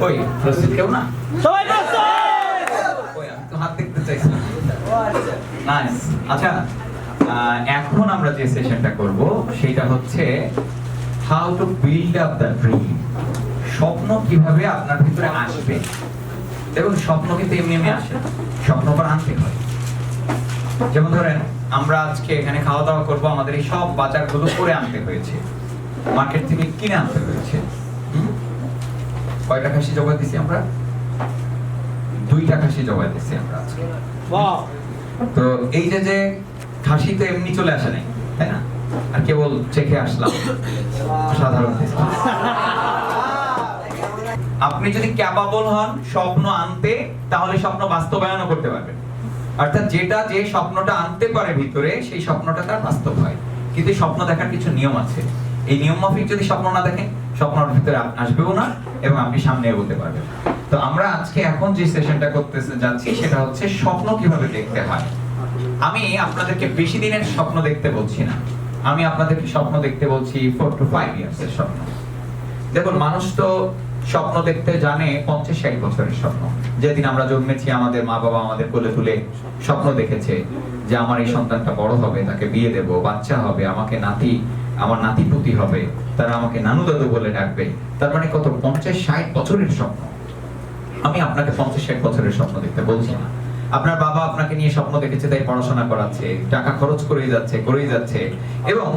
কই প্রস্তুত কেউ না? সবাই প্রস্তুত? কই আমি তো হাত দেখতে চাইছিলাম। নাইস। আচ্ছা, এখন আমরা যে সেশনটা করব সেটা হচ্ছে how to build up the dream. স্বপ্ন কিভাবে আপনার ভিতরে আসবে। দেখুন, স্বপ্ন কিন্তু এমনি এমনি আসে না, স্বপ্ন করে আনতে হয়। যেমন ধরেন, আমরা আজকে এখানে খাওয়া দাওয়া করব, আমাদের এই সব বাজারগুলো করে আনতে হয়েছে, মার্কেট থেকে কিনে আনতে হয়েছে। কয়টা খাসি জবাই দিছি আমরা? 2টা খাসি জবাই দিছি আমরা আজকে। বাহ! তো এই যে খাসি তো এমনি চলে আসে নাই, তাই না? আর কেবল চেখে আসলাম, সাধারণ। আপনি যদি ক্যাপাবল হন স্বপ্ন আনতে, তাহলে স্বপ্ন বাস্তবায়নও করতে পারবেন। অর্থাৎ যে স্বপ্নটা আনতে পারে ভিতরে, সেই স্বপ্নটা তার বাস্তব হয়। কিন্তু স্বপ্ন দেখার কিছু নিয়ম আছে। এই নিয়ম মাফিক যদি স্বপ্ন না দেখেন, স্বপ্নের ভিতরে আসবেও না এবং আপনি সামনে এগোতে পারবেন। তো আমরা আজকে এখন যে সেশনটা করতে যাচ্ছি সেটা হচ্ছে স্বপ্ন কিভাবে দেখতে হয়। আমি আপনাদেরকে বেশি দিনের স্বপ্ন দেখতে বলছি না, আমি আপনাদেরকে স্বপ্ন দেখতে বলছি 4 to 5 ইয়ার্সের স্বপ্ন। দেখুন, মানুষ তো স্বপ্ন দেখতে জানে 50-60 বছরের স্বপ্ন। যেদিন আমরা জন্মেছি, আমাদের মা বাবা আমাদের কোলে তুলে স্বপ্ন দেখেছে যে আমার এই সন্তানটা বড় হবে, তাকে বিয়ে দেব, বাচ্চা হবে, আমার নাতি পুতি হবে, তারা আমাকে নানু দাদু বলে ডাকবে। তার মানে কত? 50-60 বছরের স্বপ্ন। আমি আপনাকে 50-60 বছরের স্বপ্ন দেখতে বলছি না। আপনার বাবা আপনাকে নিয়ে স্বপ্ন দেখেছে, তাই পড়াশোনা করাচ্ছে, টাকা খরচ করেই যাচ্ছে এবং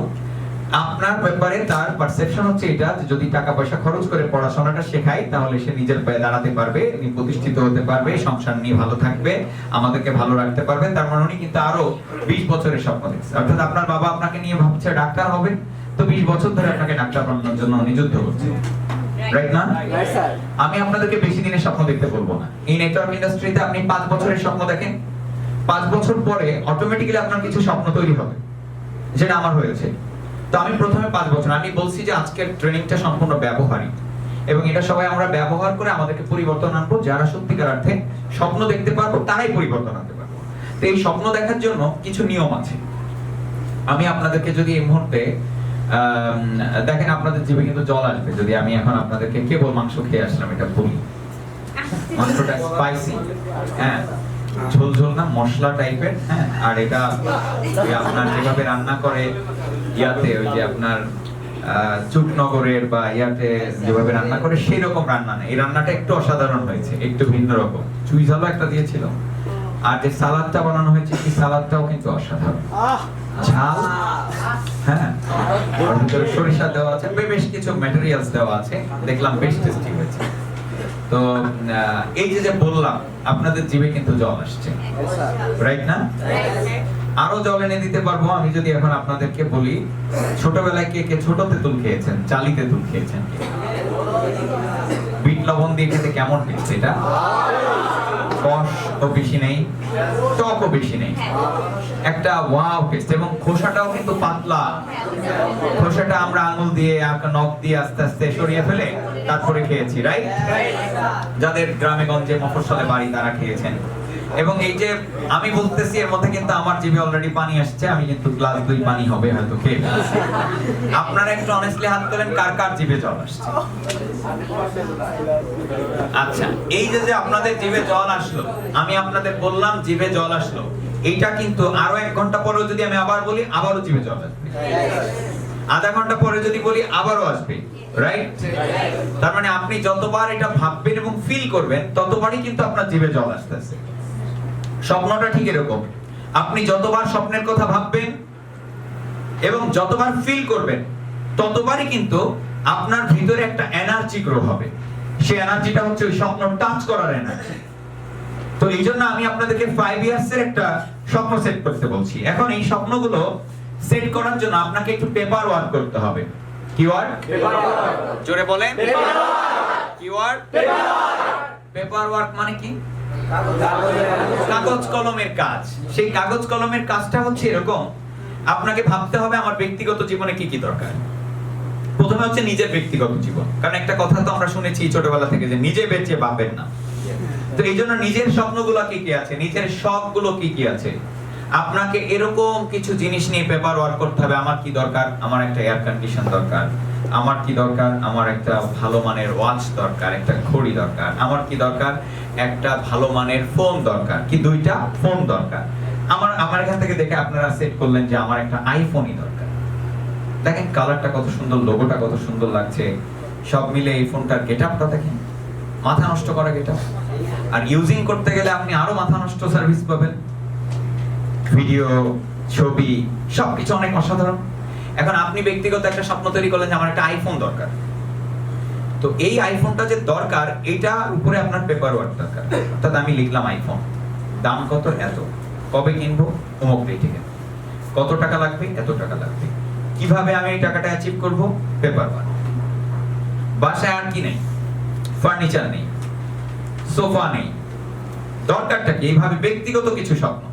আপনার ব্যাপারে তার পারসেপশন হচ্ছে এটা যে যদি টাকা পয়সা খরচ করে পড়াশোনাটা শেখাই, তাহলে সে নিজের পায়ে দাঁড়াতে পারবে, প্রতিষ্ঠিত হতে পারবে, সংসার নিয়ে ভালো থাকবে, আমাদেরকে ভালো রাখতে পারবে। তার মানে উনি কিন্তু আরো 20 বছরের স্বপ্ন দেখছে। অর্থাৎ আপনার বাবা আপনাকে নিয়ে ভাবছে ডাক্তার হবে, তো 20 বছর ধরে আপনাকে ডাক্তার বানানোর জন্য উনি যুদ্ধ করছে, রাইট না? আমি আপনাদেরকে বেশি দিনের স্বপ্ন দেখতে বলবো না। এই নেটওয়ার্ক ইন্ডাস্ট্রিতে আপনি 5 বছরের স্বপ্ন দেখেন, 5 বছর পরে অটোমেটিক্যালি আপনার কিছু স্বপ্ন তৈরি হবে, যেটা আমার হয়েছে। তো আমি প্রথমে 5 বছর, আমি বলছি যে আজকের ট্রেনিংটা সম্পূর্ণ ব্যবহারিক এবং এটা সবাই আমরা ব্যবহার করে আমাদেরকে পরিবর্তন আনবো। যারা সত্যিকার অর্থে স্বপ্ন দেখতে পারবো তারাই পরিবর্তন আনতে পারবো। তো এই স্বপ্ন দেখার জন্য কিছু নিয়ম আছে। আমি আপনাদেরকে যদি এই মুহূর্তে দেখেন, আপনাদের জিভে কিন্তু জল আসবে যদি আমি এখন আপনাদেরকে কেবল মাংস খেয়ে আসলাম এটা বলি। মাংসটা স্পাইসি, হ্যাঁ, ঝোল না, মশলা টাইপের, হ্যাঁ। আর এটা আপনার যেভাবে রান্না করে ইয়াতে, ওই যে আপনার চুকনগরের বা ইয়াতে যেভাবে রান্না করে সেই রকম রান্না না। এই রান্নাটা একটু অসাধারণ হয়েছে, একটু ভিন্ন রকম। চুই ঝালও একটা দিয়েছিল, আর যে সালাদটা বানানো হয়েছে সেই সালাদটাও কিন্তু অসাধারণ। ঝাল, হ্যাঁ, ওর ভিতরে সরিষা দেওয়া আছে, বেশ কিছু ম্যাটেরিয়ালস দেওয়া আছে, দেখলাম বেশ টেস্টি হয়েছে। তো এই যে বললাম, আপনাদের জিভে কিন্তু জল আসছে, রাইট না? আরো জল এনে দিতে পারবো আমি যদি এখন আপনাদেরকে বলি, ছোটবেলায় কে ছোট তেঁতুল খেয়েছেন, চালি তেঁতুল খেয়েছেন? বিট লবণ দিয়ে খেতে কেমন টেস্ট এটা? কষ তো বেশি নেই, টকও বেশি নেই, একটা ওয়াও টেস্ট। এবং খোসাটাও কিন্তু পাতলা, খোসাটা আমরা আঙুল দিয়ে নখ দিয়ে আস্তে আস্তে সরিয়ে ফেলে তারপরে খেয়েছি, রাইট? যাদের গ্রামে গঞ্জে মফস্বলে বাড়ি তারা খেয়েছেন। এবং এই যে আমি বলতেছি, এর মধ্যে কিন্তু আমার জিভে অলরেডি পানি আসছে, আমি কিন্তু গ্লাস 2 পানি হবে হয়তো খেয়ে ফেলেছি। আপনারা একটু অনেস্টলি হাত তোলেন, কার কার জিভে জল আসছে? আচ্ছা, এই যে আপনাদের জিভে জল আসলো, আমি আপনাদের বললাম জিভে জল আসলো, এইটা কিন্তু আরো 1 ঘন্টা পরেও যদি আমি আবার বলি, আবারও জিভে জল আসবে। আধা ঘন্টা পরে যদি বলি, আবারও আসবে, রাইট? তার মানে আপনি যতবার এটা ভাববেন এবং ফিল করবেন, ততবারই কিন্তু আপনার জিভে জল আসতেছে। স্বপ্নটা ঠিক এরকম, আপনি যতবার স্বপ্নের কথা ভাববেন এবং যতবার ফিল করবেন, ততবারই কিন্তু আপনার ভিতরে একটা এনার্জি গ্রো হবে। সেই এনার্জিটা হচ্ছে ওই স্বপ্ন টাচ করার এনার্জি। তো এই জন্য আমি আপনাদেরকে 5 ইয়ার্সের একটা স্বপ্ন সেট করতে বলছি। এখন এই স্বপ্নগুলো সেট করার জন্য আপনাকে একটু পেপার ওয়ার্ক করতে হবে। কি ওয়ার্ক? Paper work. জোরে বলেন। Paper work. কি work? Paper work. Paper work মানে কি? কাগজ কলমের কাজ। সেই কাগজ কলমের কাজটা হচ্ছে এরকম, আপনাকে ভাবতে হবে আমার ব্যক্তিগত জীবনে কি কি দরকার। প্রথমে হচ্ছে নিজের ব্যক্তিগত জীবন, কারণ একটা কথা তো আমরা শুনেছি ছোটবেলা থেকে যে নিজে বেঁচে বাপের না। তো এই জন্য নিজের স্বপ্নগুলো কি কি আছে, নিজের শখগুলো কি কি আছে, আপনাকে এরকম কিছু জিনিস নিয়ে পেপার ওয়ার্ক করতে হবে। আমার কি দরকার? আমার একটা এয়ার কন্ডিশন দরকার, আমার কি দরকার? আমার একটা ভালো মানের ওয়াচ দরকার, একটা ঘড়ি দরকার। আমার কি দরকার? একটা ভালো মানের ফোন দরকার, কি দুইটা ফোন দরকার। আমার এখান থেকে দেখে আপনারা সেট করলেন যে আমার একটা আইফোনই দরকার। দেখেন কালারটা কত সুন্দর, লোগোটা কত সুন্দর লাগছে, সব মিলে এই ফোনটার গেটআপটা দেখেন, মাথা নষ্ট করা গেটআপ। আর ইউজিং করতে গেলে আপনি আরো মাথা নষ্ট সার্ভিস পাবেন, ভিডিও, ছবি, সবকিছু অনেক অসাধারণ। এখন আপনি ব্যক্তিগত একটা স্বপ্ন তৈরি করলেন যে আমার একটা আইফোন দরকার। তো এই আইফোনটা যে দরকার, এটা উপরে আপনার পেপার ওয়ার্ক দরকার। অর্থাৎ আমি লিখলাম আইফোন, দাম কত? এত, কবে কিনবো? অমুক ডেটে, কত টাকা লাগবে? এত টাকা লাগবে। কিভাবে আমি এই টাকাটা অ্যাচিভ করব? Paper work. বাসায় আর কি নেই? ফার্নিচার নেই, সোফা নেই, দরকারটা কি? এইভাবে ব্যক্তিগত কিছু স্বপ্ন।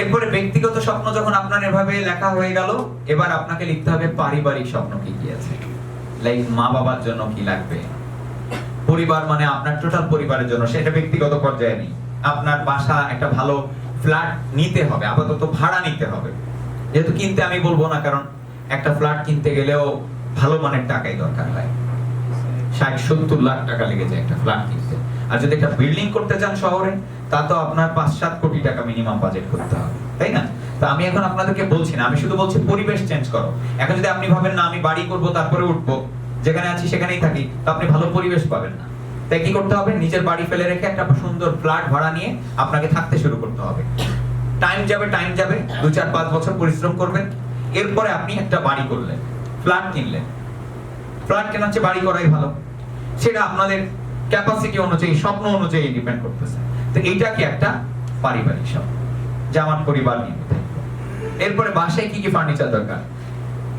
এরপরে ব্যক্তিগত স্বপ্ন যখন আপনার এভাবে লেখা হয়ে গেল, এবার আপনাকে লিখতে হবে পারিবারিক স্বপ্ন কি কি আছে। লাইক মা বাবার জন্য কি লাগবে, পরিবার মানে আপনার টোটাল পরিবারের জন্য, সেটা ব্যক্তিগত পর্যায়ে নেই। আপনার বাসা, একটা ভালো ফ্ল্যাট নিতে হবে, আপাতত ভাড়া নিতে হবে। যেহেতু কিনতে আমি বলবো না, কারণ একটা ফ্ল্যাট কিনতে গেলেও ভালো মানের টাকাই দরকার হয়, 60-70 লাখ টাকা লেগে যায় একটা ফ্ল্যাট কিনতে। আর যদি একটা বিল্ডিং করতে চান শহরে, তা তো আপনার 5-7 কোটি টাকা মিনিমাম বাজেট করতে হবে, তাই না? তো আমি এখন আপনাদেরকে বলছি না, আমি শুধু বলছি পরিবেশ চেঞ্জ করো। এখন যদি আপনি ভাবেন না আমি বাড়ি করব তারপরে উঠবো, যেখানে আছি সেখানেই থাকি, তো আপনি ভালো পরিবেশ পাবেন না। তাই কি করতে হবে? নিজের বাড়ি ফেলে রেখে একটা সুন্দর ফ্ল্যাট ভাড়া নিয়ে আপনাকে থাকতে শুরু করতে হবে। টাইম যাবে 2-4-5 বছর পরিশ্রম করবেন, এরপরে আপনি একটা বাড়ি করলেন, ফ্ল্যাট কিনলেন। ফ্ল্যাট কেনার চেয়ে বাড়ি করাই ভালো, সেটা আপনাদের ক্যাপাসিটি অনুযায়ী, স্বপ্ন অনুযায়ী ডিপেন্ড করতেছে। তো এইটা কি একটা পারিবারিক স্বপ্ন, যে আমার পরিবার নিয়ে থাকবো। এরপরে বাসায় কি কি ফার্নিচার দরকার?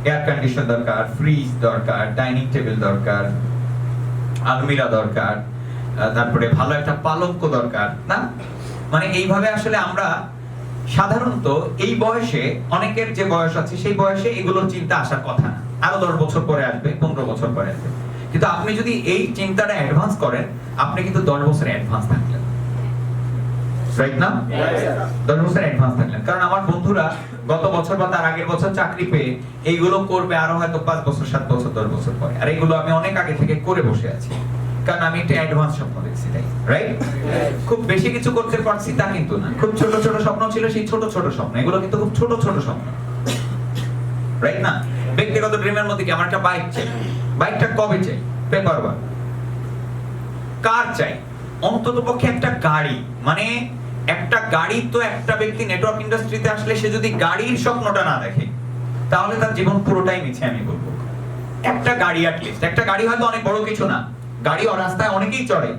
এয়ার কন্ডিশন দরকার, ফ্রিজ দরকার, ডাইনিং টেবিল দরকার, আলমিরা দরকার, তারপরে ভালো একটা পালঙ্ক দরকার, না? মানে এইভাবে আসলে আমরা সাধারণত এই বয়সে, অনেকের যে বয়স আছে সেই বয়সে এগুলোর চিন্তা আসার কথা না, আরো 10 বছর পরে আসবে, 15 বছর পরে আসবে। কিন্তু আপনি যদি এই চিন্তাটা অ্যাডভান্স করেন, আপনি কিন্তু 10 বছর অ্যাডভান্স থাকলেন, রাইট না? 10 বছর অ্যাডভান্স থাকলেন। কারণ আমার বন্ধুরা গত বছর বা তার আগের বছর চাকরি পেয়ে এইগুলো করবে আরো হয়তো 5 বছর, 7 বছর, 10 বছর পরে। আর এগুলো আমি অনেক আগে থেকে করে বসে আছি, কারণ আমি একটা অ্যাডভান্স স্বপ্ন দেখছি, তাই রাইট? খুব বেশি কিছু করতে পারছি তা কিন্তু না, খুব ছোট ছোট স্বপ্ন ছিল, সেই ছোট ছোট স্বপ্ন, এগুলো কিন্তু খুব ছোট ছোট স্বপ্ন, রাইট না? ব্যক্তিগত ড্রিমের মধ্যে কি আমার একটা বাইক চাই, বাইকটা কবে চাই? Paper work. কার চাই? অন্ততপক্ষে একটা গাড়ি। মানে একটা গাড়ি, তো একটা ব্যক্তি নেটওয়ার্ক ইন্ডাস্ট্রিতে আসলে সে যদি গাড়ির স্বপ্নটা না দেখে, তাহলে তার জীবন পুরোটাই মিছে, আমি বলবো। একটা গাড়ি অ্যাটলিস্ট, একটা গাড়ি হয়তো অনেক বড় কিছু না, গাড়ি ও রাস্তায় অনেকেই চড়ে,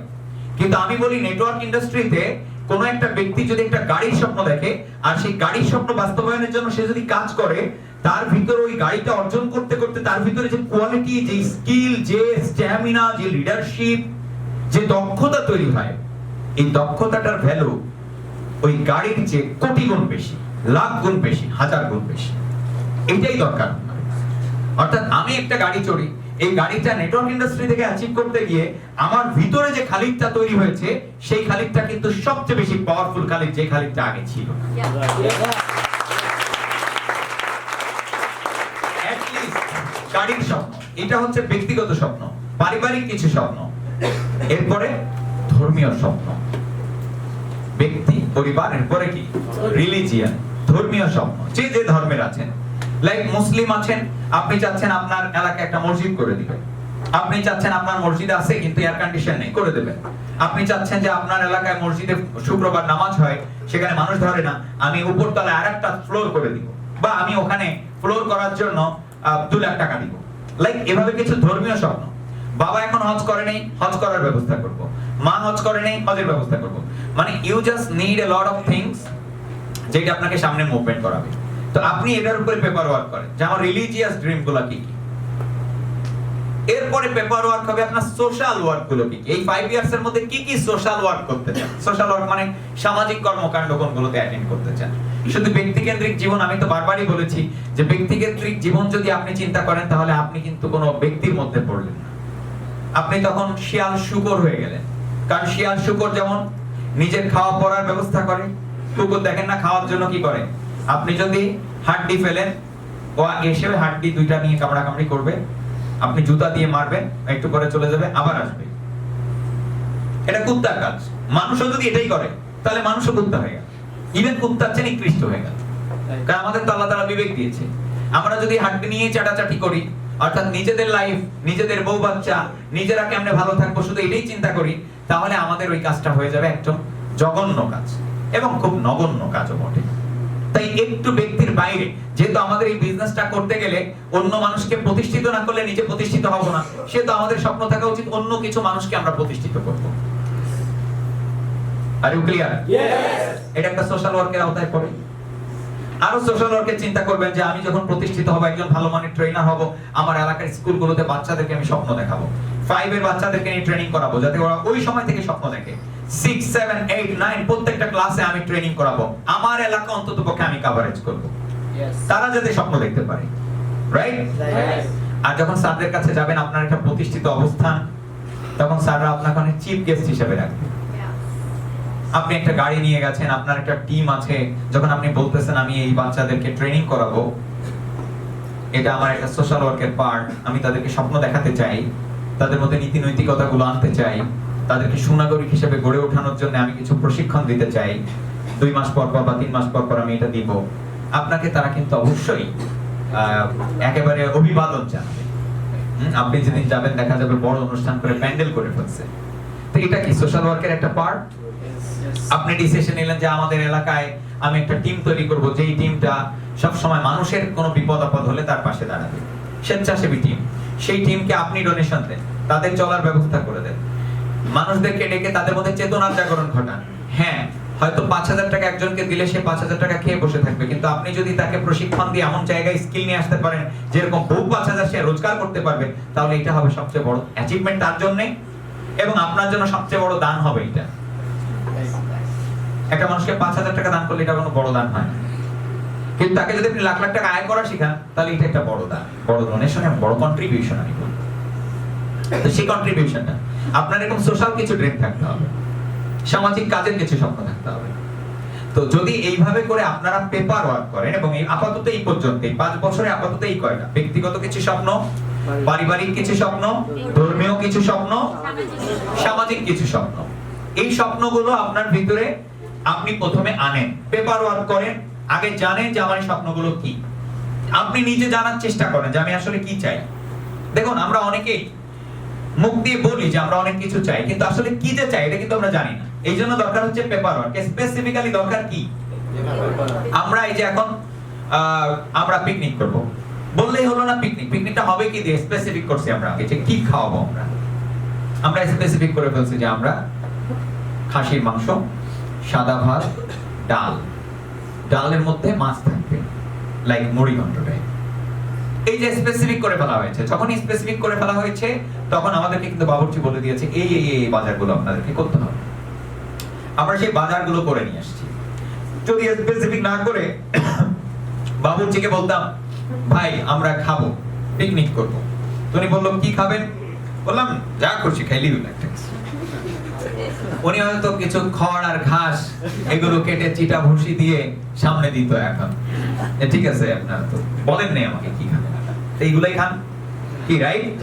কিন্তু আমি বলি নেটওয়ার্ক ইন্ডাস্ট্রিতে কোন একটা ব্যক্তি যদি একটা গাড়ির স্বপ্ন দেখে, আর সেই গাড়ির স্বপ্ন বাস্তবায়নের জন্য সে যদি কাজ করে, তার ভিতরে ওই গাড়িটা অর্জন করতে করতে তার ভিতরে যে কোয়ালিটি, যে স্কিল, যে স্ট্যামিনা, যে লিডারশিপ, যে দক্ষতা তৈরি হয়, এই দক্ষতাটার ভ্যালু ওই গাড়ির চেয়ে কোটি গুণ বেশি, লাখ গুণ বেশি, হাজার গুণ বেশি। এটাই দরকার। অর্থাৎ আমি একটা গাড়ি চড়ি, এই গাড়িটা নেটওয়ার্ক ইন্ডাস্ট্রি থেকে অ্যাচিভ করতে গিয়ে আমার ভিতরে যে খালিদটা তৈরি হয়েছে, সেই খালিদটা কিন্তু সবচেয়ে বেশি পাওয়ারফুল খালিদ, যে খালিদটা আগে ছিল। গাড়ির স্বপ্ন, এটা হচ্ছে ব্যক্তিগত স্বপ্ন। পারিবারিক কিছু স্বপ্ন, এরপরে ধর্মীয় স্বপ্ন। ব্যক্তি, পরিবার, এরপরে কি? রিলিজিয়ান, ধর্মীয় স্বপ্ন। যে যে ধর্মের আছেন, লাইক মুসলিম আছেন, আপনি চাচ্ছেন আপনার এলাকায় একটা মসজিদ করে দিবেন। আপনি চাচ্ছেন আপনার মসজিদ আছে কিন্তু এয়ার কন্ডিশন নেই, করে দেবেন। আপনি চাচ্ছেন যে আপনার এলাকায় মসজিদে শুক্রবার নামাজ হয়, সেখানে মানুষ ধরে না, আমি উপরতলায় আরেকটা ফ্লোর করে দিব, বা আমি ওখানে ফ্লোর করার জন্য 2 লাখ টাকা দিব। লাইক এভাবে কিছু ধর্মীয় স্বপ্ন। বাবা এখন হজ করে নেই, হজ করার ব্যবস্থা করব। মা হজ করে নেই, হজের ব্যবস্থা করব। মানে you just need a lot of things, যেটা আপনাকে সামনে মুভমেন্ট করাবে। তো আপনি এটার উপরে পেপার ওয়ার্ক করেন যে আমার রিলিজিয়াস ড্রিম গুলো কি কি। এরপরে পেপার ওয়ার্ক হবে আপনার সোশ্যাল ওয়ার্ক গুলো কি কি। এই 5 ইয়ার্স এর মধ্যে কি কি সোশ্যাল ওয়ার্ক করতে চান? সোশ্যাল ওয়ার্ক মানে সামাজিক কর্মকাণ্ড কোনগুলোতে অ্যাটেন্ড করতে চান। শুধু ব্যক্তিকেন্দ্রিক জীবন, আমি তো বারবারই বলেছি যে ব্যক্তিকেন্দ্রিক জীবন যদি আপনি চিন্তা করেন, তাহলে আপনি কিন্তু কোনো ব্যক্তির মধ্যে পড়লেন না, আপনি তখন শিয়াল শুকর হয়ে গেলেন। কারণ শিয়াল শুকর যেমন নিজের খাওয়া পড়ার ব্যবস্থা করে, কুকুর দেখেন না খাওয়ার জন্য কি করে? আপনি যদি হাড্ডি ফেলেন, ও এসে হাড্ডি 2টা নিয়ে কামড়াকামড়ি করবে, আপনি জুতা দিয়ে মারবেন, একটু পরে চলে যাবে, আবার আসবে। এটা কুত্তার কাজ। মানুষও যদি এটাই করে তাহলে মানুষও কুত্তা হয়ে গেল, ইভেন কুত্তার চেয়ে নিকৃষ্ট হয়ে গেল। কারণ আমাদের তো আল্লাহ তাআলা বিবেক দিয়েছে। আমরা যদি হাড্ডি নিয়ে চাটাচাটি করি, অর্থাৎ নিজেদের লাইফ, নিজেদের বউ বাচ্চা, নিজেরা কেমনে ভালো থাকবো শুধু এটাই চিন্তা করি, তাহলে আমাদের ওই কাজটা হয়ে যাবে একদম জঘন্য কাজ এবং খুব নগণ্য কাজও বটে। তাই একটু ব্যক্তির বাইরে, যেহেতু আমাদের এই বিজনেসটা করতে গেলে অন্য মানুষকে প্রতিষ্ঠিত না করলে নিজে প্রতিষ্ঠিত হব না, সেহেতু আমাদের স্বপ্ন থাকা উচিত অন্য কিছু মানুষকে আমরা প্রতিষ্ঠিত করব। Are you clear? এটা একটা সোশ্যাল ওয়ার্কের আওতায় পড়ে। আরো সোশ্যাল ওয়ার্কের চিন্তা করবেন যে আমি যখন প্রতিষ্ঠিত হব, একজন ভালো মানের ট্রেনার হব, আমার এলাকার স্কুলগুলোতে বাচ্চাদেরকে আমি স্বপ্ন দেখাবো, 5 এর বাচ্চাদেরকে নিয়ে ট্রেনিং করাবো, যাতে ওরা ওই সময় থেকে স্বপ্ন দেখে। 6, 7, 8, 9 প্রত্যেকটা ক্লাসে আমি ট্রেনিং করাবো, আমার এলাকা অন্ততপক্ষে আমি কভারেজ করব, তারা যাতে স্বপ্ন দেখতে পারে। রাইট? আর যখন স্যারদের কাছে যাবেন, আপনার একটা প্রতিষ্ঠিত অবস্থান, তখন স্যাররা আপনাকে অনেক চিফ গেস্ট হিসেবে রাখবে। আপনি একটা গাড়ি নিয়ে গেছেন, আপনার একটা টিম আছে, যখন আপনি বলতেছেন আমি এই বাচ্চাদেরকে ট্রেনিং করাবো, এটা আমার একটা সোশ্যাল ওয়ার্কের পার্ট, আমি তাদেরকে স্বপ্ন দেখাতে চাই, তাদের মধ্যে নীতি নৈতিকতাগুলো আনতে চাই, তাদেরকে সুনাগরিক হিসেবে গড়ে ওঠানোর জন্য আমি কিছু প্রশিক্ষণ দিতে চাই, 2 মাস পর পর বা 3 মাস পর পর আমি এটা দিব, আপনাকে তারা কিন্তু অবশ্যই একেবারে অভিবাদন জানাবে। আপনি যেদিন যাবেন দেখা যাবে বড় অনুষ্ঠান করে প্যান্ডেল করে ফেলছে। তো এটা কি সোশ্যাল ওয়ার্কের একটা পার্ট? আপনি ডিসিশন নিলেন যে আমাদের এলাকায় আমি একটা টিম তৈরি করব, যেই টিমটা সব সময় মানুষের কোনো বিপদ আপদ হলে তার পাশে দাঁড়াবে, স্বেচ্ছাসেবী টিম। সেই টিমকে আপনি ডোনেশন দেন, তাদের চলার ব্যবস্থা করে দেন, মানুষদেরকে ডেকে তাদের মধ্যে চেতনার জাগরণ ঘটান। হ্যাঁ, হয়তো 5,000 টাকা একজনকে দিলে সে 5,000 টাকা খেয়ে বসে থাকবে, কিন্তু আপনি যদি তাকে প্রশিক্ষণ দিয়ে এমন জায়গায় স্কিল নিয়ে আসতে পারেন যেরকম বহু 5,000 সে রোজগার করতে পারবে, তাহলে এটা হবে সবচেয়ে বড় অ্যাচিভমেন্ট তার জন্য, এবং আপনার জন্য সবচেয়ে বড় দান হবে এটা। একটা মানুষকে 5,000 টাকা দান করলে এটা কোনো বড় দান হয় না, কিন্তু তাকে যদি আপনি লাখ লাখ টাকা আয় করা শেখান, তাহলে এটা একটা বড় দান, বড় ডোনেশন, বড় কন্ট্রিবিউশন। আমি বলবো তো সেই কন্ট্রিবিউশনটা আপনার এরকম সোশ্যাল কিছু ড্রিম থাকতে হবে, সামাজিক কাজের কিছু স্বপ্ন থাকতে হবে। তো যদি এইভাবে করে আপনারা পেপার ওয়ার্ক করেন, এবং এই আপাতত এই পর্যন্ত 5 বছরে আপাতত এই কয়টা ব্যক্তিগত কিছু স্বপ্ন, পারিবারিক কিছু স্বপ্ন, ধর্মীয় কিছু স্বপ্ন, সামাজিক কিছু স্বপ্ন, এই স্বপ্নগুলো আপনার ভিতরে আপনি প্রথমে আনেন, পেপার ওয়ার্ক করেন, আগে জানেন যে আমার স্বপ্নগুলো কি, আপনি নিজে জানার চেষ্টা করেন যে আমি আসলে কি চাই। দেখুন, আমরা অনেকেই মুখ দিয়ে বলি যে আমরা অনেক কিছু চাই, কিন্তু আসলে কি যে চাই এটা কিন্তু আমরা জানি না। এই জন্য দরকার হচ্ছে পেপার ওয়ার্ক। স্পেসিফিক্যালি দরকার কি? আমরা এই যে এখন আমরা পিকনিক করব, বললেই হলো না পিকনিক, পিকনিকটা হবে কি দিয়ে স্পেসিফিক করছি আমরা আগে, যে কি খাওয়াবো। আমরা স্পেসিফিক করে ফেলছি যে আমরা খাসির মাংস, সাদা ভাত, ডাল, ডালের মধ্যে মাছ থাকবে, লাইক মুড়িঘণ্ট টাইপ। এই যে স্পেসিফিক করে ফেলা হয়েছে, যখন স্পেসিফিক করে ফেলা হয়েছে তখন আমাদেরকে কিন্তু বাবুর্চি বলে দিয়েছে এই এই এই বাজারগুলো আপনাদেরকে করতে হবে। আমরা সেই বাজারগুলো করে নিয়ে আসছি। যদি স্পেসিফিক না করে বাবুর্চিকে বলতাম ভাই আমরা খাবো, পিকনিক করব, উনি বলল কি খাবেন, বললাম যা খুশি খাইলেই হলো একটা। উনি হয়তো কিছু খড় আর ঘাস এগুলো কেটে চিটা ভুসি দিয়ে সামনে দিত। এখন ঠিক আছে, আপনারা তো বলেন নাই আমাকে কি খাবেন, এইগুলাই খান কি, রাইট?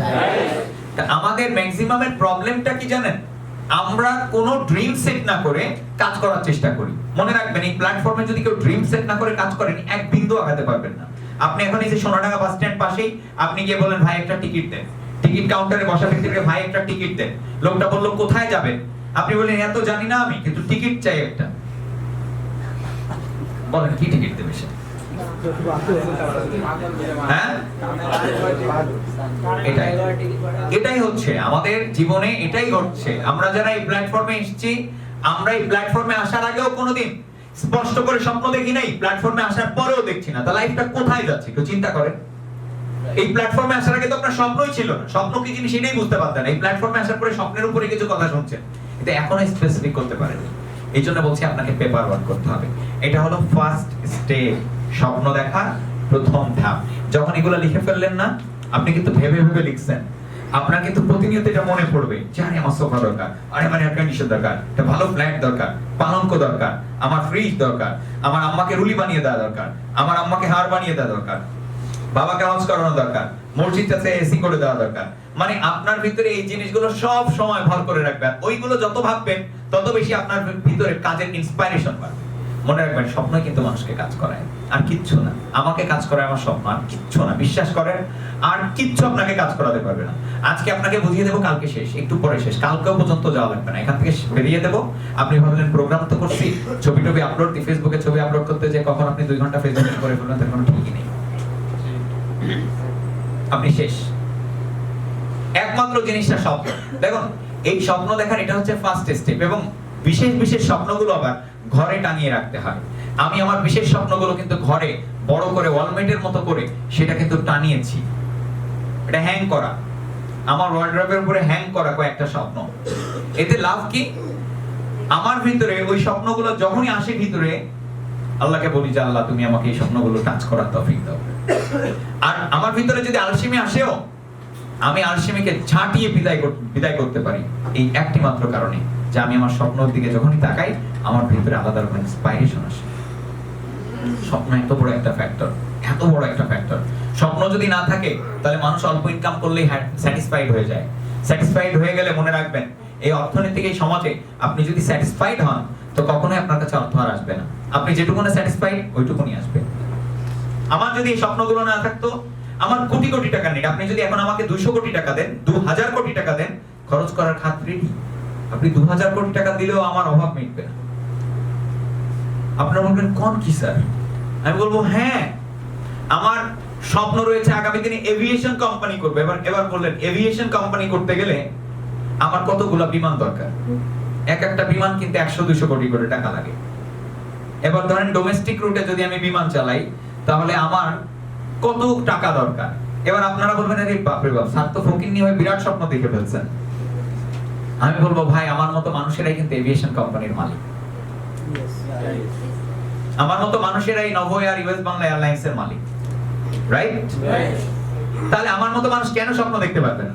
আমাদের ম্যাক্সিমামের প্রবলেমটা কি জানেন? আমরা কোনো ড্রিম সেট না করে কাজ করার চেষ্টা করি। মনে রাখবেন, এই প্ল্যাটফর্মে যদি কেউ ড্রিম সেট না করে কাজ করেন, এক বিন্দু আগাতে পারবেন না। আপনি এখন এই যে সোনাডাঙ্গা বাস স্ট্যান্ড পাশেই আপনি গিয়ে বলেন ভাই একটা টিকিট দেন, টিকিট কাউন্টারে বসা ব্যক্তিকে ভাই একটা টিকিট দেন, লোকটা বলল কোথায় যাবেন, আপনি বলেন এত জানি না আমি, কিন্তু টিকিট চাই একটা। বলেন কি টিকিট দেবে সে? হ্যাঁ, এটাই হচ্ছে আমাদের জীবনে, এটাই ঘটছে। আমরা যারা এই প্ল্যাটফর্মে এসেছি, আমরা এই প্ল্যাটফর্মে আসার আগেও কোনোদিন স্পষ্ট করে স্বপ্ন দেখি নাই, প্ল্যাটফর্মে আসার পরেও দেখছি না। তা লাইফটা কোথায় যাচ্ছে একটু চিন্তা করেন। এই প্ল্যাটফর্মে আসার আগে তো আপনার স্বপ্নই ছিল না, স্বপ্ন কি জিনিস এটাই বুঝতে পারতেন। এই প্ল্যাটফর্মে আসার পরে স্বপ্নের উপরে কিছু কথা শুনছেন, এটা এখনো স্পেসিফিক করতে পারেনি। এই জন্য বলছি আপনাকে পেপার ওয়ার্ক করতে হবে। এটা হলো ফার্স্ট স্টেপ, স্বপ্ন দেখার প্রথম ধাপ। যখন এগুলো লিখে ফেললেন না, আপনি কিন্তু ভেবে ভেবে লিখছেন, আপনার কিন্তু প্রতিনিয়ত এটা মনে পড়বে যে আরে আমার সোফা দরকার, আরে আমার এয়ার কন্ডিশন দরকার, একটা ভালো ফ্ল্যাট দরকার, পালঙ্ক দরকার, আমার ফ্রিজ দরকার, আমার আম্মাকে রুলি বানিয়ে দেওয়া দরকার, আমার আম্মাকে হার বানিয়ে দেওয়া দরকার, বাবাকে হজ করানো দরকার, মসজিদ আছে এসি করে দেওয়া দরকার, মানে আপনার ভিতরে এই জিনিসগুলো সব সময় ভর করে রাখবেন। ওইগুলো যত ভাববেন তত বেশি আপনার ভিতরে কাজের ইন্সপাইরেশন বাড়বে। মনে রাখবেন, স্বপ্নই কিন্তু মানুষকে কাজ করায়, আর কিচ্ছু না। আমাকে কাজ করায় আমার স্বপ্ন, আর কিচ্ছু না। বিশ্বাস করেন, আর কিচ্ছু আপনাকে কাজ করাতে পারবে না। আজকে আপনাকে বুঝিয়ে দেবো, কালকে শেষ, একটু পরে শেষ, কালকেও পর্যন্ত যাওয়া লাগবে না, এখান থেকে বেরিয়ে দেবো। আপনি ভাবলেন প্রোগ্রাম তো করছি, ছবি টবি আপলোড দিই, ফেসবুকে ছবি আপলোড করতে যে কখন আপনি 2 ঘন্টা ফেসবুকে করে ফেলবেন তার কোনো ঠিকই নেই। আপনি শেষ। একমাত্র জিনিসটা স্বপ্ন। দেখুন, এই স্বপ্ন দেখার এটা হচ্ছে ফার্স্ট স্টেপ, এবং বিশেষ বিশেষ স্বপ্নগুলো আবার ঘরে টাঙিয়ে রাখতে হয়। আমি আমার বিশেষ স্বপ্নগুলো কিন্তু ঘরে বড় করে ওয়ালমেটের মতো করে সেটা কিন্তু টানিয়েছি। এটা হ্যাং করা, আমার ওয়ার্ড্রবের উপরে হ্যাং করা কয়েকটা স্বপ্ন। এতে লাভ কি? আমার ভিতরে ওই স্বপ্নগুলো যখনই আসে ভিতরে, আল্লাহকে বলি যে আল্লাহ তুমি আমাকে এই স্বপ্নগুলো টাচ করার তৌফিক দাও। আর আমার ভিতরে যদি আলসেমি আসেও, আমি আলসেমিকে ঝাঁটিয়ে বিদায় করতে পারি এই একটি মাত্র কারণে, যে আমি আমার স্বপ্নের দিকে যখনই তাকাই আমার ভিতরে আলাদা রকম ইন্সপাইরেশন আসে। স্বপ্ন এত বড় একটা ফ্যাক্টর, এত বড় একটা ফ্যাক্টর। স্বপ্ন যদি না থাকে তাহলে মানুষ অল্প ইনকাম করলেই স্যাটিসফাইড হয়ে যায়। স্যাটিসফাইড হয়ে গেলে মনে রাখবেন, এই অর্থনৈতিক এই সমাজে আপনি যদি স্যাটিসফাইড হন তো কখনোই আপনার কাছে অর্থ আর আসবে না। আপনি যেটুকুনে স্যাটিসফাইড ওইটুকুনি আসবে। আমার যদি এই স্বপ্নগুলো না থাকতো, আমার কোটি কোটি টাকা নেই, আপনি যদি এখন আমাকে 200 কোটি টাকা দেন, 2000 কোটি টাকা দেন, খরচ করার খাতিরে আপনি 2000 কোটি টাকা দিলেও আমার অভাব মিটবে না। আপনারা বলবেন কোন কি স্যার? আমি বলবো হ্যাঁ, আমার স্বপ্ন রয়েছে আগামী দিনে এভিয়েশন কোম্পানি করব। এবার বললেন এভিয়েশন কোম্পানি করতে গেলে আমার কতগুলো বিমান দরকার? এক একটা বিমান কিন্তু 100-200 কোটি করে টাকা লাগে। এবার ধরেন ডোমেস্টিক রুটে যদি আমি বিমান চালাই তাহলে আমার কত টাকা দরকার? এবার আপনারা বলবেন আরে বাপ রে বাপ, স্যার তো ফকিন্নি হয়ে বিরাট স্বপ্ন দেখে ফেলছেন। আমি বলবো ভাই, আমার মতো মানুষেরাই কিন্তু এভিয়েশন কোম্পানির মালিক। আমার মতো মানুষেরাই Novo air, US Bangla airlines এর মালিক, রাইট? তাহলে আমার মতো মানুষ কেন স্বপ্ন দেখতে পারবে না?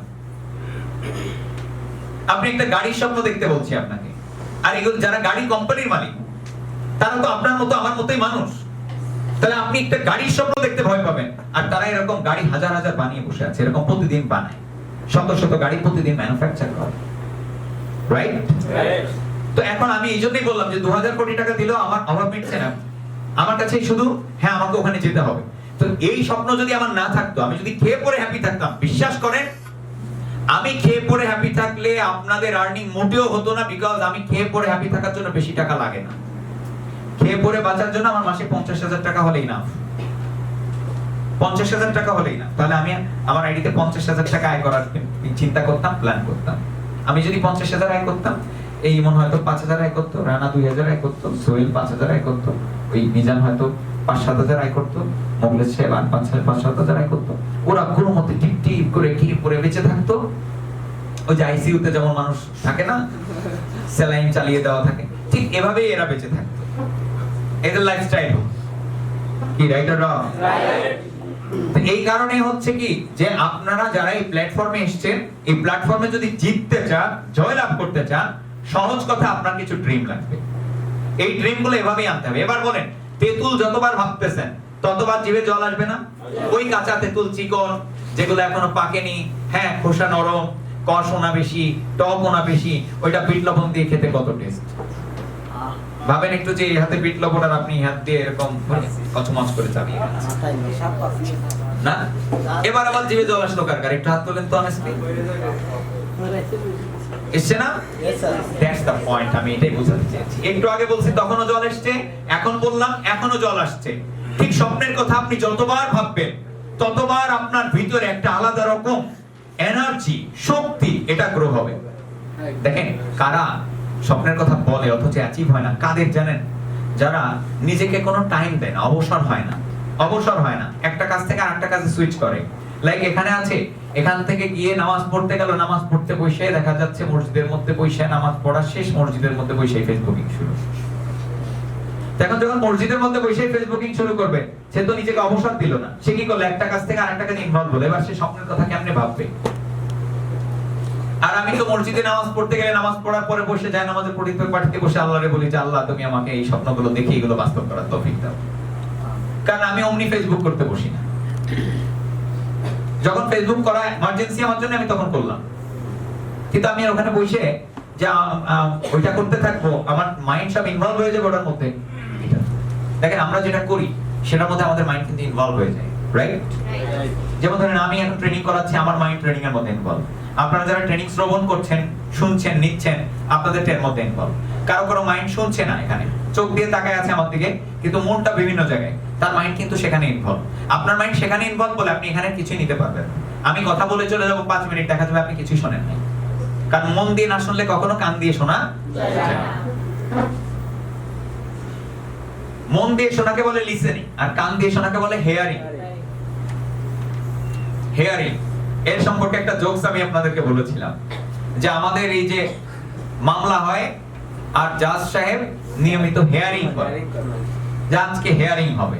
আপনি একটা গাড়ির স্বপ্ন দেখতে বলছি আপনাকে, আর এগুলো যারা গাড়ি কোম্পানির মালিক তারা তো আপনার মতো আমার মতোই মানুষ। তাহলে আপনি একটা গাড়ির স্বপ্ন দেখতে ভয় পাবেন, আর তারা এরকম গাড়ি হাজার হাজার বানিয়ে বসে আছে, এরকম প্রতিদিন বানায়, শত শত গাড়ি প্রতিদিন ম্যানুফ্যাকচার করে, রাইট? তো এখন আমি এই জন্যই বললাম যে 2000 কোটি টাকা দিলেও আমার অভাব মিটছে না। আমার কাছে শুধু হ্যাঁ আমাকে ওখানে যেতে হবে। তো এই স্বপ্ন যদি আমার না থাকতো, আমি যদি খেয়ে পরে হ্যাপি থাকতাম, বিশ্বাস করেন আমি খেয়ে পরে হ্যাপি থাকলে আপনাদের আর্নিং মোটেও হতো না, বিকজ আমি খেয়ে পরে হ্যাপি থাকার জন্য বেশি টাকা লাগে না। খেয়ে পরে বাঁচার জন্য আমার মাসে 50,000 টাকা হলেই না, 50,000 টাকা হলেই না। তাহলে আমি আমার আইডিতে 50,000 টাকা আয় করার চিন্তা করতাম, প্ল্যান করতাম। আমি যদি 50,000 আয় করতাম, এই ইমন হয়তো 5,000 আয় করতো, রানা 2,000 আয় করতো, সোহেল 5,000 আয় করতো, ওই মিজান হয়তো 5-7,000 আয় করতো, মোগলেশ সাহেব 5-7,000 আয় করতো। ওরা গুলোর মধ্যে টিপ টিপ করে কি পরে বেঁচে থাকতো। ওই যে আইসিইউতে যেমন মানুষ থাকে না, স্যালাইন চালিয়ে দেওয়া থাকে, ঠিক এভাবেই এরা বেঁচে থাকতো। এদের লাইফস্টাইল কি, রাইট অর রং? তো এই কারণে হচ্ছে কি যে আপনারা যারা এই প্ল্যাটফর্মে এসেছেন, এই প্ল্যাটফর্মে যদি জিততে চান, জয়লাভ করতে চান, সহজ কথা আপনার কিছু ড্রিম লাগবে। এই ড্রিম গুলো এভাবেই আনতে হবে। এবার বলেন, তেঁতুল যতবার ভাবতেছেন ততবার জিভে জল আসবে না? ওই কাঁচা তেঁতুল চিকন, যেগুলো এখনো পাকেনি, হ্যাঁ খোসা নরম, কষোনা বেশি, টকোনা বেশি, ওইটা বিট লবণ দিয়ে খেতে কত টেস্ট। ভাবেন একটু যে এই হাতে বিট লবণ আর আপনি হাত দিয়ে এরকম কচমচ করে চালিয়ে না। এবার আবার জিভে জল আসলো কার কার? একটু হাত তোলেন তো অনেস্টলি। এসছে না? দ্যাটস দ্য পয়েন্ট, আমি এটাই বোঝাতে চেয়েছি। একটু আগে বলছি তখনও জল আসছে, এখন বললাম এখনো জল আসছে। ঠিক স্বপ্নের কথা আপনি যতবার ভাববেন ততবার আপনার ভিতরে একটা আলাদা রকম এনার্জি, শক্তি এটা গ্রো হবে। দেখেন কারা স্বপ্নের কথা বলে অথচ অ্যাচিভ হয় না, কাদের জানেন? যারা নিজেকে কোনো টাইম দেয় না, অবসর হয় না, অবসর হয় না, একটা কাজ থেকে আরেকটা কাজে সুইচ করে। লাইক এখানে আছে, এখান থেকে গিয়ে নামাজ পড়তে গেল, নামাজ পড়তে বসে দেখা যাচ্ছে মসজিদের মধ্যে বসে নামাজ পড়া শেষ, মসজিদের মধ্যে বসে ফেসবুকিং শুরু। এখন যখন মসজিদের মধ্যে বসে ফেসবুকিং শুরু করবে, সে তো নিজেকে অবসর দিল না, সে কি করলো? একটা কাজ থেকে আরেকটা কাজে ইনভলভ হলো। এবার সে স্বপ্নের কথা কেমনে ভাববে? আর আমি তো মসজিদে নামাজ পড়তে গেলে নামাজ পড়ার পরে বসে যায় নামাজের পরিত্যাগ পাঠিয়ে বসে আল্লাহরে বলি যে আল্লাহ তুমি আমাকে এই স্বপ্নগুলো দেখে এগুলো বাস্তব করার তৌফিক দাও। কারণ আমি অমনি ফেসবুক করতে বসি না। যখন ফেসবুক করা এমার্জেন্সি আমার জন্য, আমি তখন করলাম। কিন্তু আমি আর ওখানে বসে যে ওইটা করতে থাকবো, আমার মাইন্ড সব ইনভলভ হয়ে যাবে ওটার মধ্যে। দেখেন আমরা যেটা করি সেটার মধ্যে আমাদের মাইন্ড কিন্তু ইনভলভ হয়ে যায়, রাইট? যেমন ধরেন আমি এখন ট্রেনিং করাচ্ছি, আমার মাইন্ড ট্রেনিং এর মধ্যে ইনভলভ। আপনারা যারা ট্রেনিং শ্রবণ করছেন, শুনছেন, নিচ্ছেন, আপনাদের এর মধ্যে ইনভলভ। কারো কারো মাইন্ড শুনছে না, এখানে চোখ দিয়ে তাকায় আছে আমার দিকে, কিন্তু মনটা বিভিন্ন জায়গায়, তার মাইন্ড কিন্তু সেখানে ইনভলভ। আপনার মাইন্ড সেখানে ইনভলভ বলে আপনি এখানে কিছুই নিতে পারবেন না। আমি কথা বলে চলে যাব 5 মিনিট, দেখা যাবে আপনি কিছুই শোনেন না, কারণ মন দিয়ে না শুনলে কখনো কান দিয়ে শোনা যায় না। মন দিয়ে শোনাকে বলে লিসেনিং, আর কান দিয়ে শোনাকে বলে হেয়ারিং। হেয়ারিং এর সম্পর্কে একটা জোকস আমি আপনাদেরকে বলেছিলাম যে আমাদের এই যে মামলা হয় আর জাজ সাহেব নিয়মিত হেয়ারিং করে, যে আজকে হেয়ারিং হবে।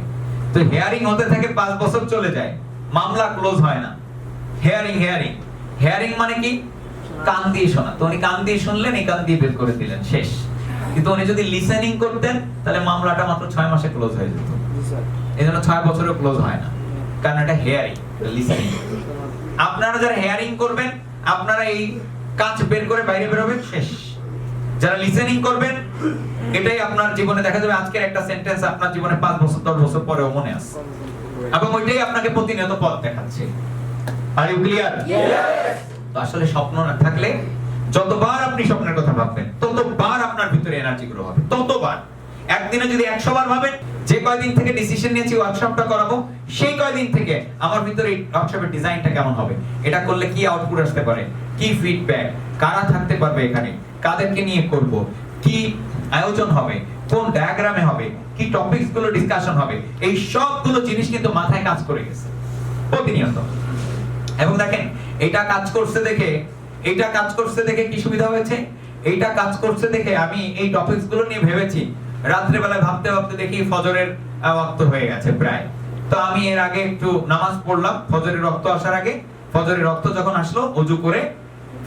তো হেয়ারিং হতে থাকে 5 বছর চলে যায়, মামলা ক্লোজ হয় না। হেয়ারিং হেয়ারিং হেয়ারিং মানে কি? কান দিয়ে শোনা। তো উনি কান দিয়ে শুনলেন, এই কান দিয়ে বের করে দিলেন, শেষ। কিন্তু উনি যদি লিসেনিং করতেন তাহলে মামলাটা মাত্র 6 মাসে ক্লোজ হয়ে যেত। এজন্য 6 বছরেও ক্লোজ হয় না, কারণ এটা হেয়ারিং, লিসেনিং। আপনারা যারা হেয়ারিং করবেন, আপনারা এই কাঁচ বের করে বাইরে বেরোবেন, শেষ। যারা লিসেনিং করবেন, এটাই আপনার জীবনে দেখা যাবে আজকের একটা সেন্টেন্স আপনার জীবনে 5 বছর 10 বছর পরেও মনে আছে, এবং ওইটাই আপনাকে প্রতিনিয়ত পথ দেখাচ্ছে। Are you clear? তো আসলে স্বপ্ন না থাকলে যতবার আপনি স্বপ্নের কথা ভাববেন ততবার আপনার ভিতরে এনার্জি গ্রো হবে, ততবার। একদিনে যদি 100 বার ভাবেন, যে কয়দিন থেকে ডিসিশন নিয়েছি ওয়ার্কশপটা করাবো, সেই কয়দিন থেকে আমার ভিতরে এই ওয়ার্কশপের ডিজাইনটা কেমন হবে, এটা করলে কি আউটপুট আসতে পারে, কি ফিডব্যাক, কারা থাকতে পারবে এখানে, কাদেরকে নিয়ে করব, কি আয়োজন হবে, কোন ডায়াগ্রামে হবে, কি টপিকস গুলো ডিসকাশন হবে, এই সবগুলো জিনিস কিন্তু মাথায় কাজ করে গেছে প্রতিনিয়ত। এবং দেখেন এটা কাজ করছে দেখে কি সুবিধা হয়েছে, এইটা কাজ করছে দেখে আমি এই টপিকস গুলো নিয়ে ভেবেছি, রাত্রে বেলা ভাবতে ভাবতে দেখি ফজরের ওয়াক্ত হয়ে গেছে প্রায়। তো আমি এর আগে একটু নামাজ পড়লাম, ফজরের রক্ত আসার আগে। ফজরের রক্ত যখন আসলো, ওযু করে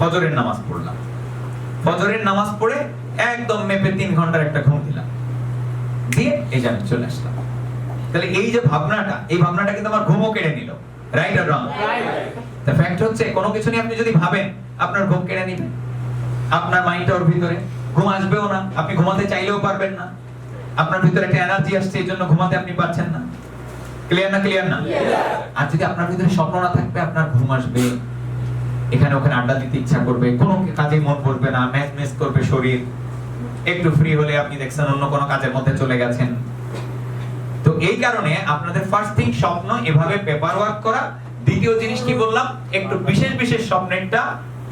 ফজরের নামাজ পড়লাম। ফজরের নামাজ পড়ে একদম মেপে 3 ঘন্টার একটা ঘুম দিলাম, দিয়ে এই জায়গায় চলে আসলাম। তাহলে এই যে ভাবনাটা, এই ভাবনাটা কিন্তু আমার ঘুমও কেড়ে নিল, right or wrong? The fact হচ্ছে কোনো কিছু নিয়ে আপনি যদি ভাবেন, আপনার ঘুম কেড়ে নিবে, আপনার মাইন্ডটা ওর ভিতরে, ঘুম আসবেও না, আপনি ঘুমাতে চাইলেও পারবেন না। আপনার ভিতরে একটা এনার্জি আসছে, এই জন্য ঘুমাতে আপনি পারছেন না। ক্লিয়ার না? ক্লিয়ার না? আর যদি আপনার ভিতরে স্বপ্ন না থাকবে, আপনার ঘুম আসবে, এখানে ওখানে আড্ডা দিতে ইচ্ছা করবে, কোনো কাজে মন বসবে না, ম্যাচ মিস করবে শরীর, একটু ফ্রি হলে আপনি দেখছেন অন্য কোনো কাজের মধ্যে চলে গেছেন। তো এই কারণে আপনাদের ফার্স্ট থিং স্বপ্ন এভাবে পেপার ওয়ার্ক করা। দ্বিতীয় জিনিস কি বললাম, একটু বিশেষ বিশেষ স্বপ্নেরটা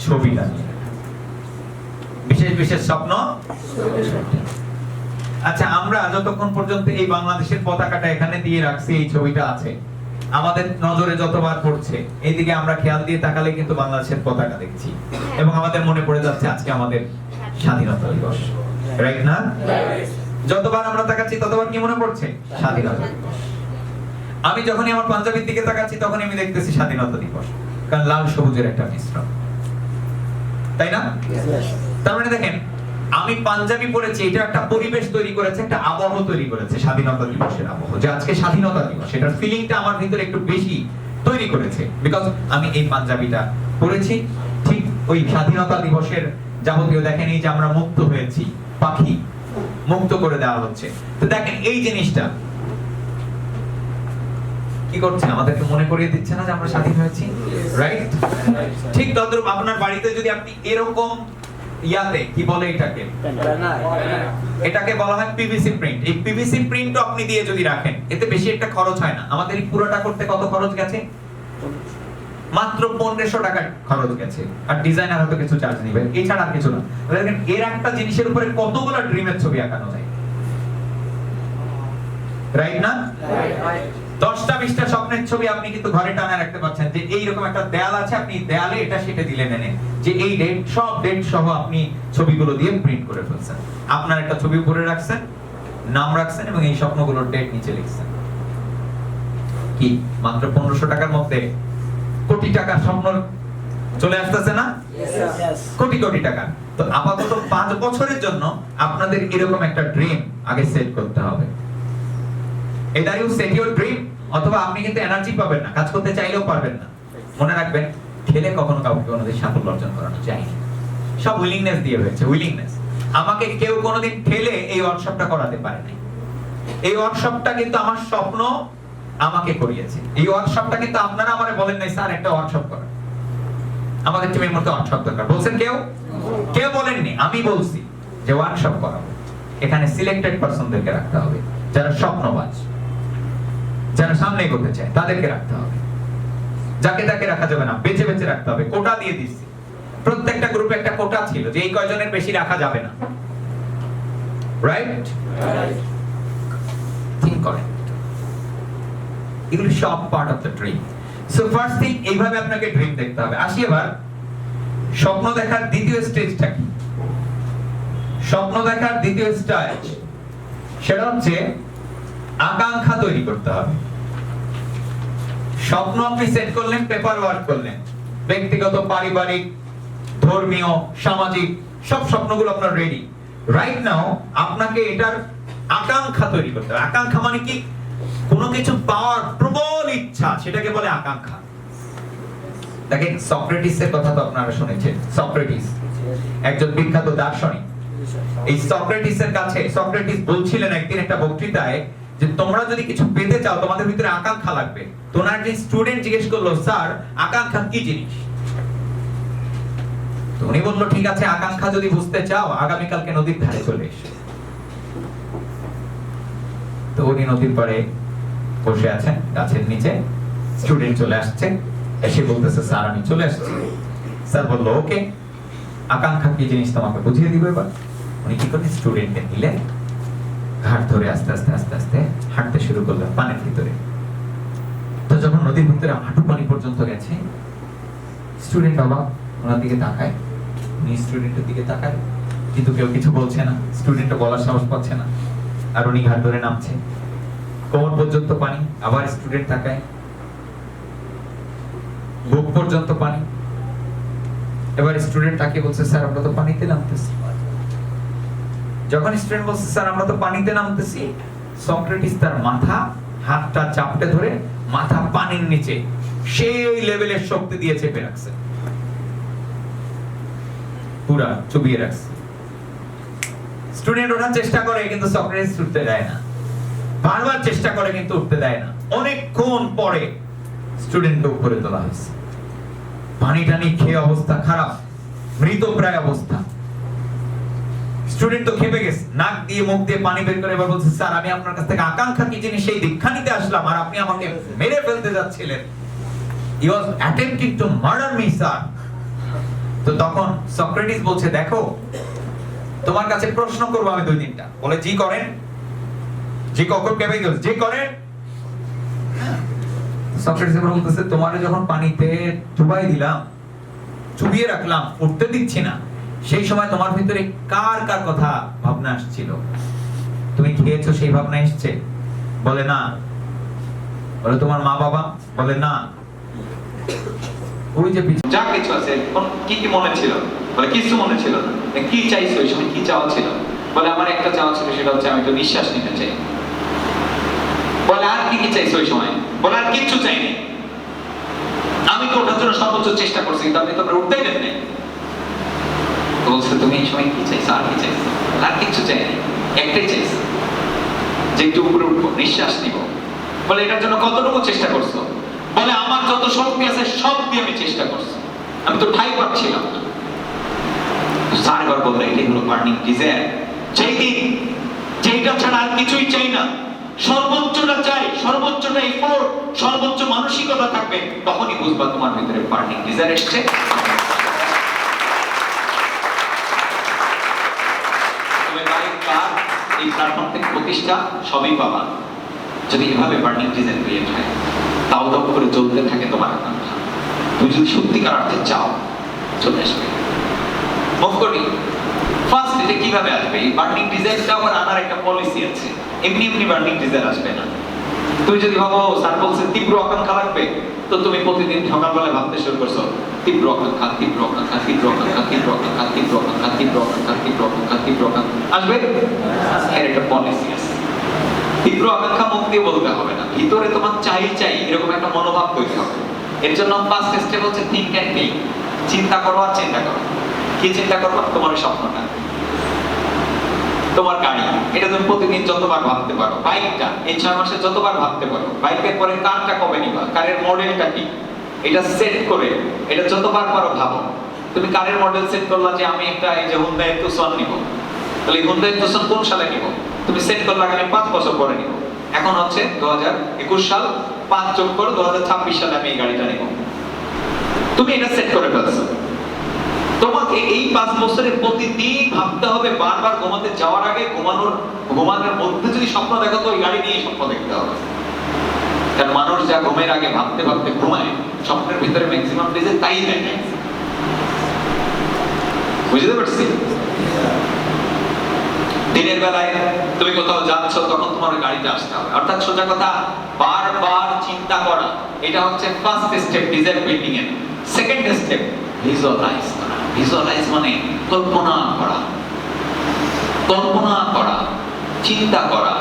ছবিটা, বিশেষ বিশেষ স্বপ্ন। আচ্ছা, আমরা যতক্ষণ পর্যন্ত এই বাংলাদেশের পতাকাটা এখানে দিয়ে রাখছি, এই ছবিটা আছে, আমাদের নজরে যতবার পড়ছে, এইদিকে আমরা খেয়াল দিয়ে তাকালে কিন্তু বাংলাদেশের পতাকা দেখছি, এবং আমাদের মনে পড়ে যাচ্ছে আজকে আমাদের স্বাধীনতা দিবস, রাইট না? যতবার আমরা তাকাচ্ছি ততবার কি মনে পড়ছে? স্বাধীনতা দিবস। আমি যখনই আমার পাঞ্জাবির দিকে তাকাচ্ছি তখনই আমি দেখতেছি স্বাধীনতা দিবস, কারণ লাল সবুজের একটা মিশ্রণ, তাই না? তার মানে দেখেন, আমি পাঞ্জাবি পরেছি, এটা একটা পরিবেশ তৈরি করেছে, একটা আবহ তৈরি করেছে, স্বাধীনতা দিবসের আবহ, যে আজকে স্বাধীনতা দিবস, এটার ফিলিংটা আমার ভিতরে একটু বেশি তৈরি করেছে, বিকজ আমি এই পাঞ্জাবিটা পরেছি। ঠিক ওই স্বাধীনতা দিবসের যাবতীয় দেখেন, এই যে আমরা মুক্ত হয়েছি, পাখি মুক্ত করে দেওয়া হচ্ছে, তো দেখেন এই জিনিসটা কি করছে, আমাদেরকে মনে করিয়ে দিচ্ছে না যে আমরা স্বাধীন হয়েছি, রাইট? ঠিক তদ্রূপ আপনার বাড়িতে যদি আপনি এরকম ইয়াতে কি বলে এটাকে বলা হয় পিভিসি প্রিন্ট। এই পিভিসি প্রিন্টও আপনি দিয়ে যদি রাখেন, এতে বেশি একটা খরচ হয় না। আমাদের এই পুরোটা করতে কত খরচ গেছে? মাত্র 1500 টাকা খরচ গেছে, আর ডিজাইনার হয়তো কিছু চার্জ নেবে, এছাড়া আর কিছু না। দেখেন এর একটা জিনিসের উপরে কতগুলো ড্রিমের ছবি আঁকানো যায়, রাইট না? 10টা 20টা স্বপ্নের ছবি আপনি কিন্তু ঘরে টানা রাখতে পারছেন, যে এইরকম একটা দেয়াল আছে, আপনি দেয়ালে এটা সেটা দিলেন এনে, যে এই ডেট, সব ডেট সহ আপনি ছবিগুলো দিয়ে প্রিন্ট করে ফেলছেন। আপনার একটা ছবি উপরে রাখছেন, নাম রাখছেন, এবং এই স্বপ্নগুলোর ডেট নিচে লিখছেন। কি মাত্র 1500 টাকার মধ্যে কোটি টাকার স্বপ্ন চলে আসতেছে না? কোটি কোটি টাকা। তো আপাতত 5 বছরের জন্য আপনাদের এরকম একটা ড্রিম আগে সেট করতে হবে। Either you set your dream, অথবা আপনি কিন্তু এনার্জি পাবেন না, কাজ করতে চাইলেও পারবেন না। মনে রাখবেন, ঠেলে কখনো কাউকে কোনোদিন সাফল্য অর্জন করানো যায়নি। সব উইলিংনেস দিয়ে হয়েছে, উইলিংনেস। আমাকে কেউ কোনোদিন ঠেলে এই ওয়ার্কশপটা করাতে পারে নাই। এই ওয়ার্কশপটা কিন্তু আমার স্বপ্ন আমাকে করিয়েছে। এই ওয়ার্কশপটা কিন্তু আপনারা আমারে বলেন নাই স্যার একটা ওয়ার্কশপ করেন, আমাদের টিমের মধ্যে ওয়ার্কশপ দরকার, বলছেন কেউ? কেউ বলেননি, আমি বলছি যে ওয়ার্কশপ করাবো। এখানে সিলেক্টেড পারসনদেরকে রাখতে হবে, যারা স্বপ্নবাজ, যারা সামনে এগোতে চায় তাদেরকে রাখতে হবে। যাকে তাকে রাখা যাবে না, বেছে বেছে রাখতে হবে। কোটা দিয়ে দিচ্ছি, প্রত্যেকটা গ্রুপে একটা কোটা ছিল যে এই কয়জনের বেশি রাখা যাবে না। রাইট? থিংক করেন, এগুলো সব part of the dream. So first thing, এইভাবে আপনাকে ড্রিম দেখতে হবে। আসি এবার স্বপ্ন দেখার দ্বিতীয় স্টেজটা কি? স্বপ্ন দেখার দ্বিতীয় স্টেজ সেটা হচ্ছে আকাঙ্ক্ষা তৈরি করতে হবে। স্বপ্ন আপনি সেট করলেন, পেপার ওয়ার্ক করলেন, ব্যক্তিগত, পারিবারিক, ধর্মীয়, সামাজিক, সব স্বপ্নগুলো আপনার রেডি। রাইট নাও আপনাকে এটার আকাঙ্ক্ষা তৈরি করতে হবে। আকাঙ্ক্ষা মানে কি? কোনো কিছু পাওয়ার প্রবল ইচ্ছা, সেটাকে বলে আকাঙ্ক্ষা। দেখেন, সক্রেটিসের কথা তো আপনারা শুনেছেন। সক্রেটিস একজন বিখ্যাত দার্শনিক। এই সক্রেটিসের কাছে সক্রেটিস বলছিলেন একদিন একটা বক্তৃতায় যে তোমরা যদি কিছু পেতে চাও তোমাদের ভিতরে আকাঙ্ক্ষা লাগবে। তো ওনার যে স্টুডেন্ট জিজ্ঞেস করলো, স্যার আকাঙ্ক্ষা কি জিনিস? তো উনি বললো, ঠিক আছে, আকাঙ্ক্ষা যদি বুঝতে চাও আগামীকালকে নদীর ধারে চলে এসো। তো উনি নদীর পাড়ে বসে আছেন গাছের নিচে, স্টুডেন্ট চলে আসছে, এসে বলতেছে, স্যার আমি চলে আসছি। স্যার বললো, ওকে, আকাঙ্ক্ষা কি জিনিস তোমাকে বুঝিয়ে দিব এবার। উনি কি করলেন, স্টুডেন্টকে নিলেন, ঘাট ধরে আস্তে আস্তে আস্তে আস্তে হাঁটতে শুরু করলেন পানির ভিতরে। তো যখন নদীর ভিতরে হাঁটু পানি পর্যন্ত গেছে, স্টুডেন্ট অবাক, ওনার দিকে তাকায়, উনি স্টুডেন্টের দিকে তাকায়, কিন্তু কেউ কিছু বলছে না, স্টুডেন্টও বলার সাহস পাচ্ছে না। আর উনি ঘাট ধরে নামছে, কোমর পর্যন্ত পানি, আবার স্টুডেন্ট তাকায়, বুক পর্যন্ত পানি। এবার স্টুডেন্ট তাকিয়ে বলছে, স্যার আমরা তো পানিতে নামতেছি। যখন স্টুডেন্ট বলছে, স্যার আমরা তো পানিতে নামতেছি, সক্রেটিস তার মাথা হাতটা চাপটে ধরে মাথা পানির নিচে সেই লেভেলের শক্তি দিয়ে চেপে রাখছে, পুরা চুবিয়ে রাখছে। স্টুডেন্ট ওঠার চেষ্টা করে কিন্তু সক্রেটিস উঠতে দেয় না, বারবার চেষ্টা করে কিন্তু উঠতে দেয় না। অনেকক্ষণ পরে স্টুডেন্টকে উপরে তোলা হয়েছে, পানি টানি খেয়ে অবস্থা খারাপ, মৃত প্রায় অবস্থা। স্টুডেন্ট তো খেপে গেছে, নাক দিয়ে মুখ দিয়ে পানি বের করে এবার বলছে, স্যার আমি আপনার কাছ থেকে আকাঙ্ক্ষা কি জিনিস সেই দীক্ষা নিতে আসলাম, আর আপনি আমাকে মেরে ফেলতে যাচ্ছিলেন। He was attempting to murder me, sir. তো তখন সক্রেটিস বলছে, দেখো তোমার কাছে প্রশ্ন করবো আমি 2-3টা। বলে, জি করেন। জি কখন কেঁপে গেল, জি করেন। সক্রেটিস বলতেছে, তোমারে যখন পানিতে ডুবাই দিলাম, চুবিয়ে রাখলাম, উঠতে দিচ্ছি না, সেই সময় তোমার ভিতরে কার কার কথা ভাবনা আসছিল? তুমি খেয়েছো সেই ভাবনা এসেছে? বলে না। বলে তোমার মা বাবা? বলে না। ওই যে যা কিছু আছে, কি কি মনে ছিল? বলে কিছু মনে ছিল না। কি চাইছো ওই সময়, কি চাওয়া ছিল? বলে আমার একটা চাওয়া ছিল, সেটা হচ্ছে আমি তো নিঃশ্বাস নিতে চাই। বলে আর কি কি চাইছো ওই সময়? বলে আর কিচ্ছু চাইনি, আমি তো ওঠার জন্য সর্বোচ্চ চেষ্টা করছি, কিন্তু আমি তোমরা উঠতেই দেন নাই। বলছে, তুমি এই সময় কি চাইছো? আর কি চাইছো? আর কিচ্ছু চাইনি, একটাই চাইছি যে একটু উপরে উঠবো, নিঃশ্বাস নিব। বলে এটার জন্য কতটুকু চেষ্টা করছো? বলে আমার যত শক্তি আছে সব দিয়ে আমি চেষ্টা করছি, আমি তো ঠাই পাচ্ছিলাম না। স্যার এবার বললেন, এটাই হলো বার্নিং ডিজায়ার। যেই দিন যেটা ছাড়া আর কিছুই চাই না, সর্বোচ্চটা চাই, সর্বোচ্চটা এফোর্ট, সর্বোচ্চ মানসিকতা থাকবে, তখনই বুঝবা তোমার ভিতরে বার্নিং ডিজায়ার এসেছে। এই প্ল্যাটফর্ম থেকে প্রতিষ্ঠা সবই পাবা যদি এভাবে বার্নিং ডিজায়ার ক্রিয়েট হয়, তাও দাও করে জ্বলতে থাকে তোমার আকাঙ্ক্ষা। তুমি যদি সত্যিকার অর্থে চাও, চলে আসবে। মুভ করি। ফার্স্ট এটা কিভাবে আসবে? এই বার্নিং ডিজায়ারটা আবার আনার একটা পলিসি আছে। এমনি এমনি বার্নিং ডিজায়ার আসবে না। তুমি যদি ভাবো স্যার বলছে তীব্র আকাঙ্ক্ষা লাগবে, তো তুমি প্রতিদিন সকালবেলা ভাবতে শুরু করছো তীব্র আকাঙ্ক্ষা, তীব্র আকাঙ্ক্ষা, তীব্র আকাঙ্ক্ষা, তীব্র আকাঙ্ক্ষা, তীব্র আকাঙ্ক্ষা, তীব্র আকাঙ্ক্ষা, তীব্র আকাঙ্ক্ষা, তীব্র আকাঙ্ক্ষা, আসবে? এর একটা পলিসি আছে। তীব্র আকাঙ্ক্ষা মুখ দিয়ে বলতে হবে না, ভিতরে তোমার চাই চাই এরকম একটা মনোভাব তৈরি হবে। এর জন্য ফার্স্ট স্টেপ হচ্ছে থিংক এন্ড ফিল। চিন্তা করো আর চিন্তা করো। কি চিন্তা করবা? তোমার স্বপ্নটা, তোমার গাড়ি, এটা তুমি প্রতিদিন যতবার ভাবতে পারো। বাইকটা এই 6 মাসে যতবার ভাবতে পারো। বাইকের পরে কারটা কবে নিবা, কারের মডেলটা কি, এটা সেট করে এটা যতবার পারো ভাবো। তুমি কারের মডেল সেট করলা যে আমি একটা এই যে Hyundai Tucson নিব, তাহলে Hyundai Tucson কোন সালে নিব? তুমি সেট করলা আগামী 5 বছর পরে নিব। এখন হচ্ছে 2021 সাল, 5 যোগ করে 2026 সালে আমি এই গাড়িটা নিব। তুমি এটা সেট করে ফেলছো। তোমাকে এই 5 বছরের প্রতিদিন ভাবতে হবে, বারবার ঘুমাতে যাওয়ার আগে, ঘুমানোর মধ্যে যদি স্বপ্ন দেখো তো ওই গাড়ি নিয়ে স্বপ্ন দেখতে হবে। কারণ মানুষ যা ঘুমের আগে ভাবতে ভাবতে ঘুমায়, স্বপ্নের ভিতরে ম্যাক্সিমাম ডেজে তাই দেখে। বুঝতে পারছি? দিনের বেলায় তুমি কোথাও যাচ্ছ, তখন তোমার ওই গাড়িতে আসতে হবে। অর্থাৎ সোজা কথা, বারবার চিন্তা করা, এটা হচ্ছে ফার্স্ট স্টেপ ডিজাইন বিল্ডিং এর। সেকেন্ড স্টেপ ভিজুয়ালাইজ করা। ভিজুয়ালাইজ মানে কল্পনা করা, কল্পনা করা, চিন্তা করা,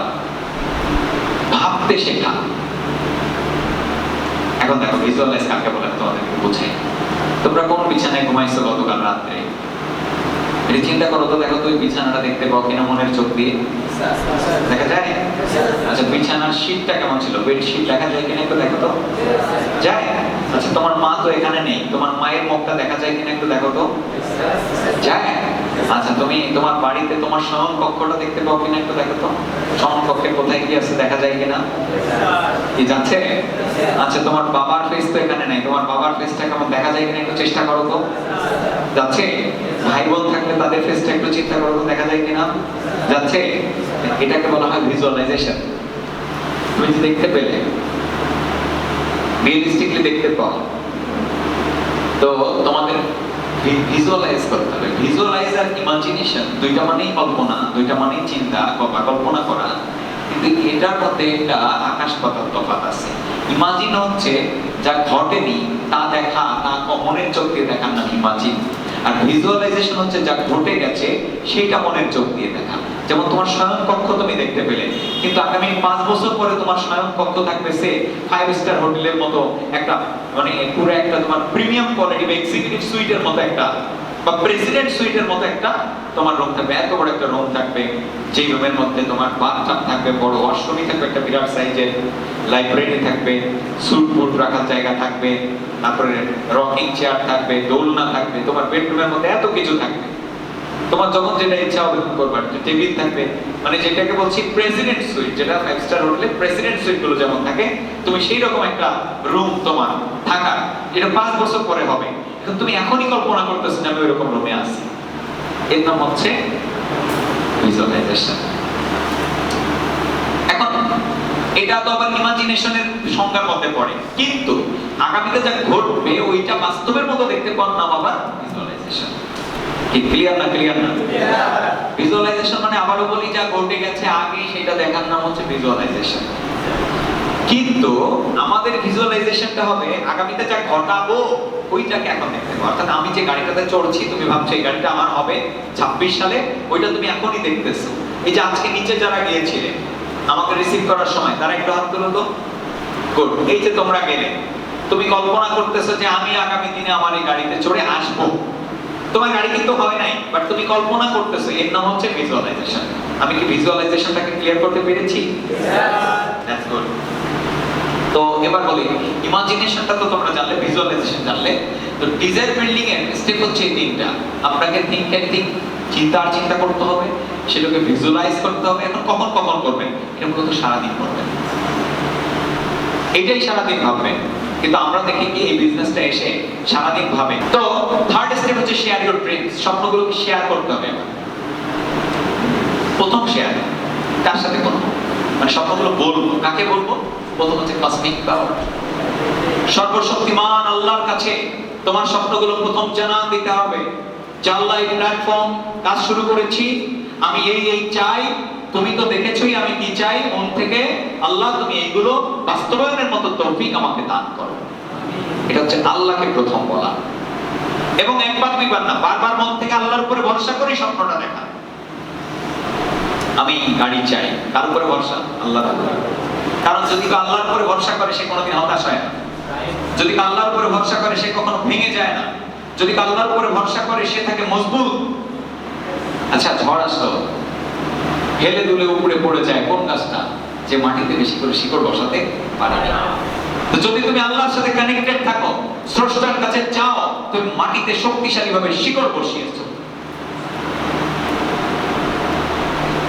ভাবতে শেখা। এখন দেখো ভিজুয়ালাইজ কাকে বলে তোমাদেরকে বুঝাই। তোমরা কোন বিছানায় ঘুমাইছো গতকাল রাত্রে? এটা চিন্তা করো তো, দেখো তো ওই বিছানাটা দেখতে পাও কিনা মনের চোখ দিয়ে? দেখা যায়? আচ্ছা, বিছানার শীটটা কেমন ছিল? বেডশিট দেখা যায় কিনা একটু দেখো তো? যায়? আচ্ছা, তোমার মা তো এখানে নেই, তোমার মায়ের মুখটা দেখা যায় কিনা একটু দেখো তো? যায়? আচ্ছা, তুমি তোমার বাড়িতে তোমার শয়ন কক্ষটা দেখতে পাও কিনা একটু দেখো তো? শয়ন কক্ষে কোথায় কি আছে দেখা যায় কিনা? কি যাচ্ছে? আচ্ছা, তোমার বাবার ফেস তো এখানে নাই, তোমার বাবার ফেসটা কেমন দেখা যায় কিনা একটু চেষ্টা করো তো? যাচ্ছে? ভাই বোন থাকলে তাদের ফেসটা একটু চিন্তা করো তো, দেখা যায় কিনা? যাচ্ছে? এটাকে বলা হয় ভিজুয়ালাইজেশন। তুমি যে দেখতে পেলে, রিয়েলিস্টিকলি দেখতে পাও, তো তোমাদের ভিজুয়ালাইজ করতে হবে। ভিজুয়ালাইজ আর ইমাজিনেশন দুইটা মানেই কল্পনা, দুইটা মানেই চিন্তা বা কল্পনা করা, কিন্তু এটার মধ্যে একটা আকাশ পাতাল তফাৎ আছে। ইমাজিন হচ্ছে যা ঘটেনি তা দেখা, তা মনের চোখ দিয়ে দেখার নাম ইমাজিন। আর ভিজুয়ালাইজেশন হচ্ছে যা ঘটে গেছে সেটা মনের চোখ দিয়ে দেখা। যেমন তোমার শয়ন কক্ষ তুমি দেখতে পেলে, কিন্তু আগামী 5 বছর পরে তোমার শয়ন কক্ষ থাকবে সে 5 স্টার হোটেলের মতো একটা, মানে পুরো একটা তোমার প্রিমিয়াম কোয়ালিটি বা এক্সিকিউটিভ সুইটের মতো একটা, বা প্রেসিডেন্ট সুইটের মতো একটা তোমার রুম থাকবে। এত বড় একটা রুম থাকবে, যে রুমের মধ্যে তোমার বাথটাব থাকবে, বড় ওয়াশরুম থাকবে, একটা বিরাট সাইজের লাইব্রেরি থাকবে, স্যুট বুট রাখার জায়গা থাকবে, তারপরে রকিং চেয়ার থাকবে, দোলনা থাকবে, তোমার বেডরুমের মধ্যে এত কিছু থাকবে। তোমার যখন যেটা ইচ্ছা হবে তুমি করবে, টেবিল থাকবে, মানে যেটাকে বলছি প্রেসিডেন্ট সুইট, যেটা 5 স্টার হোটেলে প্রেসিডেন্ট সুইট গুলো যেমন থাকে, তুমি সেই রকম একটা রুম তোমার থাকার। এটা 5 বছর পরে হবে, কিন্তু তুমি এখনই কল্পনা করতেছো যে আমি ওই রকম রুমে আছি। এর নাম হচ্ছে ভিজুয়ালাইজেশন। এখন এটা তো আবার ইমাজিনেশনের সংজ্ঞার মধ্যে পড়ে, কিন্তু আগামীতে যা ঘটবে ওইটা বাস্তবের মতো দেখতে পাওয়ার নাম আবার ভিজুয়ালাইজেশন। কি ক্লিয়ার না? ক্লিয়ার না? ভিজুয়ালাইজেশন মানে আবারও বলি, যা ঘটে গেছে আগে সেটা দেখার নাম হচ্ছে ভিজুয়ালাইজেশন। কিন্তু আমাদের ভিজুয়ালাইজেশনটা হবে আগামীতে যা ঘটাবো ওইটাকে এখন দেখতে পাবো। অর্থাৎ আমি যে গাড়িটাতে চড়ছি, তুমি ভাবছো এই গাড়িটা আমার হবে 26 সালে, ওইটা তুমি এখনই দেখতেছো। এই যে আজকে নিচে যারা গিয়েছিলে আমাকে রিসিভ করার সময়, তারা একটু হাত তুলো তো। গুড। এই যে তোমরা গেলে, তুমি কল্পনা করতেছো যে আমি আগামী দিনে আমার এই গাড়িতে চড়ে আসবো। তোমার গাড়ি কিন্তু হয় নাই, বাট তুমি কল্পনা করতেছো, এর নাম হচ্ছে ভিজুয়ালাইজেশন। আমি কি ভিজুয়ালাইজেশনটাকে ক্লিয়ার করতে পেরেছি? That's good. তো এবার বলি, ইমাজিনেশনটা তো তোমরা জানলে, ভিজুয়ালাইজেশন জানলে, তো ডিজাইন বিল্ডিং এর স্টেপ হচ্ছে এই তিনটা। আপনাকে থিংক এন্ড থিংক, চিন্তা আর চিন্তা করতে হবে, সেটাকে ভিজুয়ালাইজ করতে হবে। এখন কখন কখন করবেন? এটা মূলত সারাদিন করবেন, এটাই সারাদিন ভাববেন। কিন্তু আমরা দেখি কি এই বিজনেসটা এসে সারাদিন ভাবে। তো থার্ড স্টেপ হচ্ছে শেয়ার ইউর ড্রিমস। স্বপ্নগুলোকে শেয়ার করতে হবে। প্রথম শেয়ার কার সাথে করব? মানে স্বপ্নগুলো বলবো কাকে বলবো? প্রথম হচ্ছে কসমিক পাওয়ার, সর্বশক্তিমান আল্লাহর কাছে তোমার স্বপ্নগুলো প্রথম জানান দিতে হবে যে আল্লাহ, এই প্ল্যাটফর্ম কাজ শুরু করেছি, আমি এই চাই, তুমি তো দেখেছোই আমি কি চাই মন থেকে, আল্লাহ তুমি এইগুলো বাস্তবায়নের মতো তৌফিক আমাকে দান করো। এটা হচ্ছে আল্লাহকে প্রথম বলা, এবং একবার দুইবার না, বারবার মন থেকে আল্লাহর উপরে ভরসা করে স্বপ্নটা দেখা। আমি গাড়ি চাই, কার উপরে ভরসা? আল্লাহর উপরে। কারণ যদি আল্লাহর উপরে ভরসা করে সে কোনোদিন হতাশ হয় না। যদি আল্লাহর উপরে ভরসা করে সে কখনো ভেঙে যায় না, যদি আল্লাহর উপরে ভরসা করে সে থাকে মজবুত। আচ্ছা, ঝড় আসলো, হেলে দুলে উপরে পড়ে যায় কোন গাছটা? যে মাটিতে বেশি করে শিকড় বসাতে পারে না। তো যদি তুমি আল্লাহর সাথে কানেক্টেড থাকো, স্রষ্টার কাছে চাও, তুমি মাটিতে শক্তিশালী ভাবে শিকড় বসিয়েছো।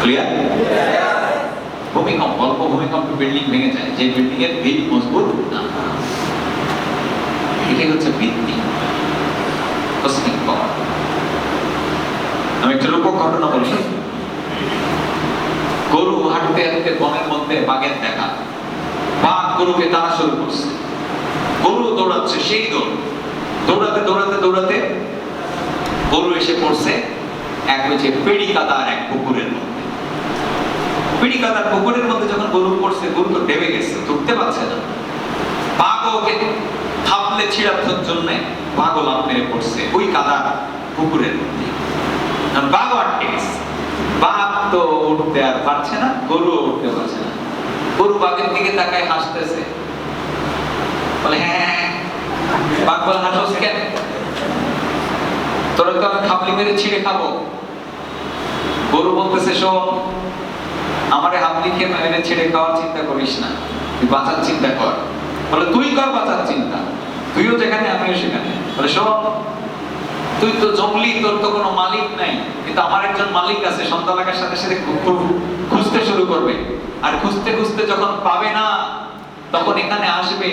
ক্লিয়ার? ভূমিকম্প, অল্প ভূমিকম্পে বিল্ডিং ভেঙে যায়, যে বিল্ডিং এর ভিত মজবুত না। এটাই হচ্ছে ভিত্তি। আমি একটা লোক ঘটনা বলি। গরু হাঁটতে হাঁটতে বনের মধ্যে বাঘের দেখা, বাঘ গরুকে তাড়া শুরু করছে, গরু দৌড়াচ্ছে, সেই দৌড়, দৌড়াতে দৌড়াতে দৌড়াতে গরু এসে পড়ছে এক হচ্ছে পেড়ি কাদার এক পুকুরের মধ্যে। পেড়ি কাদার পুকুরের মধ্যে যখন গরু পড়ছে, গরু তো ডেবে গেছে, উঠতে পারছে না। বাঘ ওকে থাপলে ছিড়ানোর জন্য বাঘও লাফ মেরে পড়ছে ওই কাদার পুকুরের মধ্যে। বাঘও আটকে গেছে, বাঘ তো উঠতে আর পারছে না, গরুও উঠতে পারছে না। গরু বাঘের দিকে তাকায় হাসতেছে, বলে হ্যাঁ। বাঘ বলে হাসোস কেন? তোরা তো আমি খাবলি মেরে ছিঁড়ে খাবো। গরু বলতেছে শোন, আমারে হাবলি খেয়ে মেরে ছেড়ে খাওয়ার চিন্তা করিস না, তুই বাঁচার চিন্তা কর। বলে তুই কর বাঁচার চিন্তা, তুইও যেখানে আমিও সেখানে। বলে শোন, তুই তো জঙ্গলি, তোর তো কোনো মালিক নাই, কিন্তু আমার একজন মালিক আছে। সন্ধ্যা লাগার সাথে সাথে খুঁজতে শুরু করবে, আর খুঁজতে খুঁজতে যখন পাবে না তখন এখানে আসবে।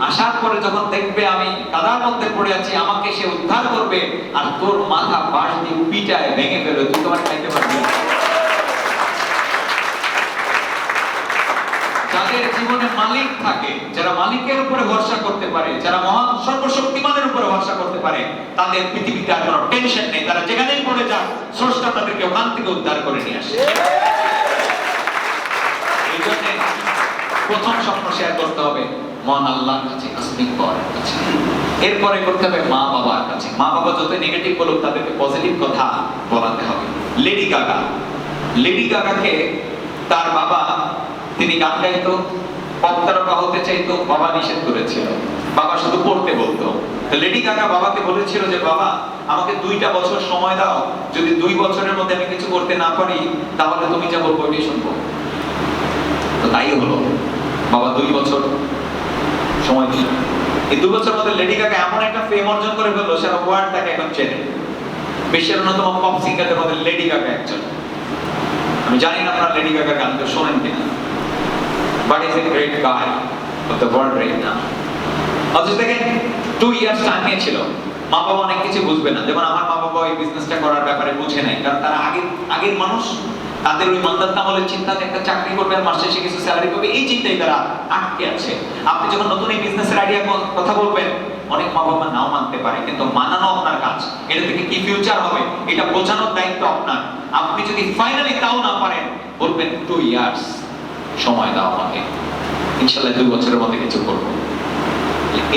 আসার পরে যখন দেখবে আমি কাদার মধ্যে পড়ে আছি, আমাকে সে উদ্ধার করবে, আর তোর মাথা বাঁশ দিয়ে পিটায় ভেঙে ফেলবে, তুই তোমার খাইতে পারবি না। যাদের জীবনে মালিক থাকে, যারা মালিকের উপরে ভরসা করতে পারে, যারা মহান সর্বশক্তিমানের উপরে ভরসা করতে পারে, তাদের পৃথিবীতে আর কোনো টেনশন নেই। তারা যেখানেই পড়ে যাক, স্রষ্টা তাদেরকে ওখান থেকে উদ্ধার করে নিয়ে আসে। এই জন্য প্রথম স্বপ্ন শেয়ার করতে হবে মহান আল্লাহর কাছে, আসমিক পাওয়ার কাছে। এরপরে করতে হবে মা বাবার কাছে। মা বাবা যত নেগেটিভ বলুক, তাদেরকে পজিটিভ কথা বলাতে হবে। লেডি গাগা, লেডি গাগাকে তার বাবা, তিনি গান গাইতো, পপতারকা হতে চাইতো, বাবা নিষেধ করেছিল। বাবা শুধু পড়তে বলতো। লেডি গাগা বাবাকে বলেছিল যে বাবা, আমাকে 2টা বছর সময় দাও, যদি 2 বছরের মধ্যে আমি কিছু করতে না পারি, তাহলে তুমি যা বলবো ওইটাই শুনবো। তো তাই হলো, বাবা 2 বছর সময় দিল। এই 2 বছর মধ্যে লেডি গাগা এমন একটা ফেম অর্জন করে ফেললো, সারা ওয়ার্ল্ড তাকে এখন চেনে। বিশ্বের অন্যতম পপ সিঙ্গারদের মধ্যে লেডি গাগা একজন। আমি জানি না আপনারা লেডি গাগার গান তো শোনেন কিনা, but is a great guy of the world right now. অথচ দেখেন 2 ইয়ার্স টাইম নিয়েছিল। মা বাবা অনেক কিছু বুঝবে না, যেমন আমার মা বাবা এই বিজনেসটা করার ব্যাপারে বুঝে নাই, কারণ তারা আগের মানুষ, তাদের ওই মান্দাত আমলের চিন্তাতে একটা চাকরি করবে আর মাসে শেষে কিছু স্যালারি পাবে, এই চিন্তাই তারা আটকে আছে। আপনি যখন নতুন এই বিজনেসের আইডিয়া কথা বলবেন, অনেক মা বাবা নাও মানতে পারে, কিন্তু মানানো আপনার কাজ। এটা থেকে কি ফিউচার হবে এটা বোঝানোর দায়িত্ব আপনার। আপনি যদি ফাইনালি তাও না পারেন, বলবেন 2 ইয়ার্স সময় দাও আমাকে, ইনশাআল্লাহ 2 বছরের মধ্যে কিছু করব।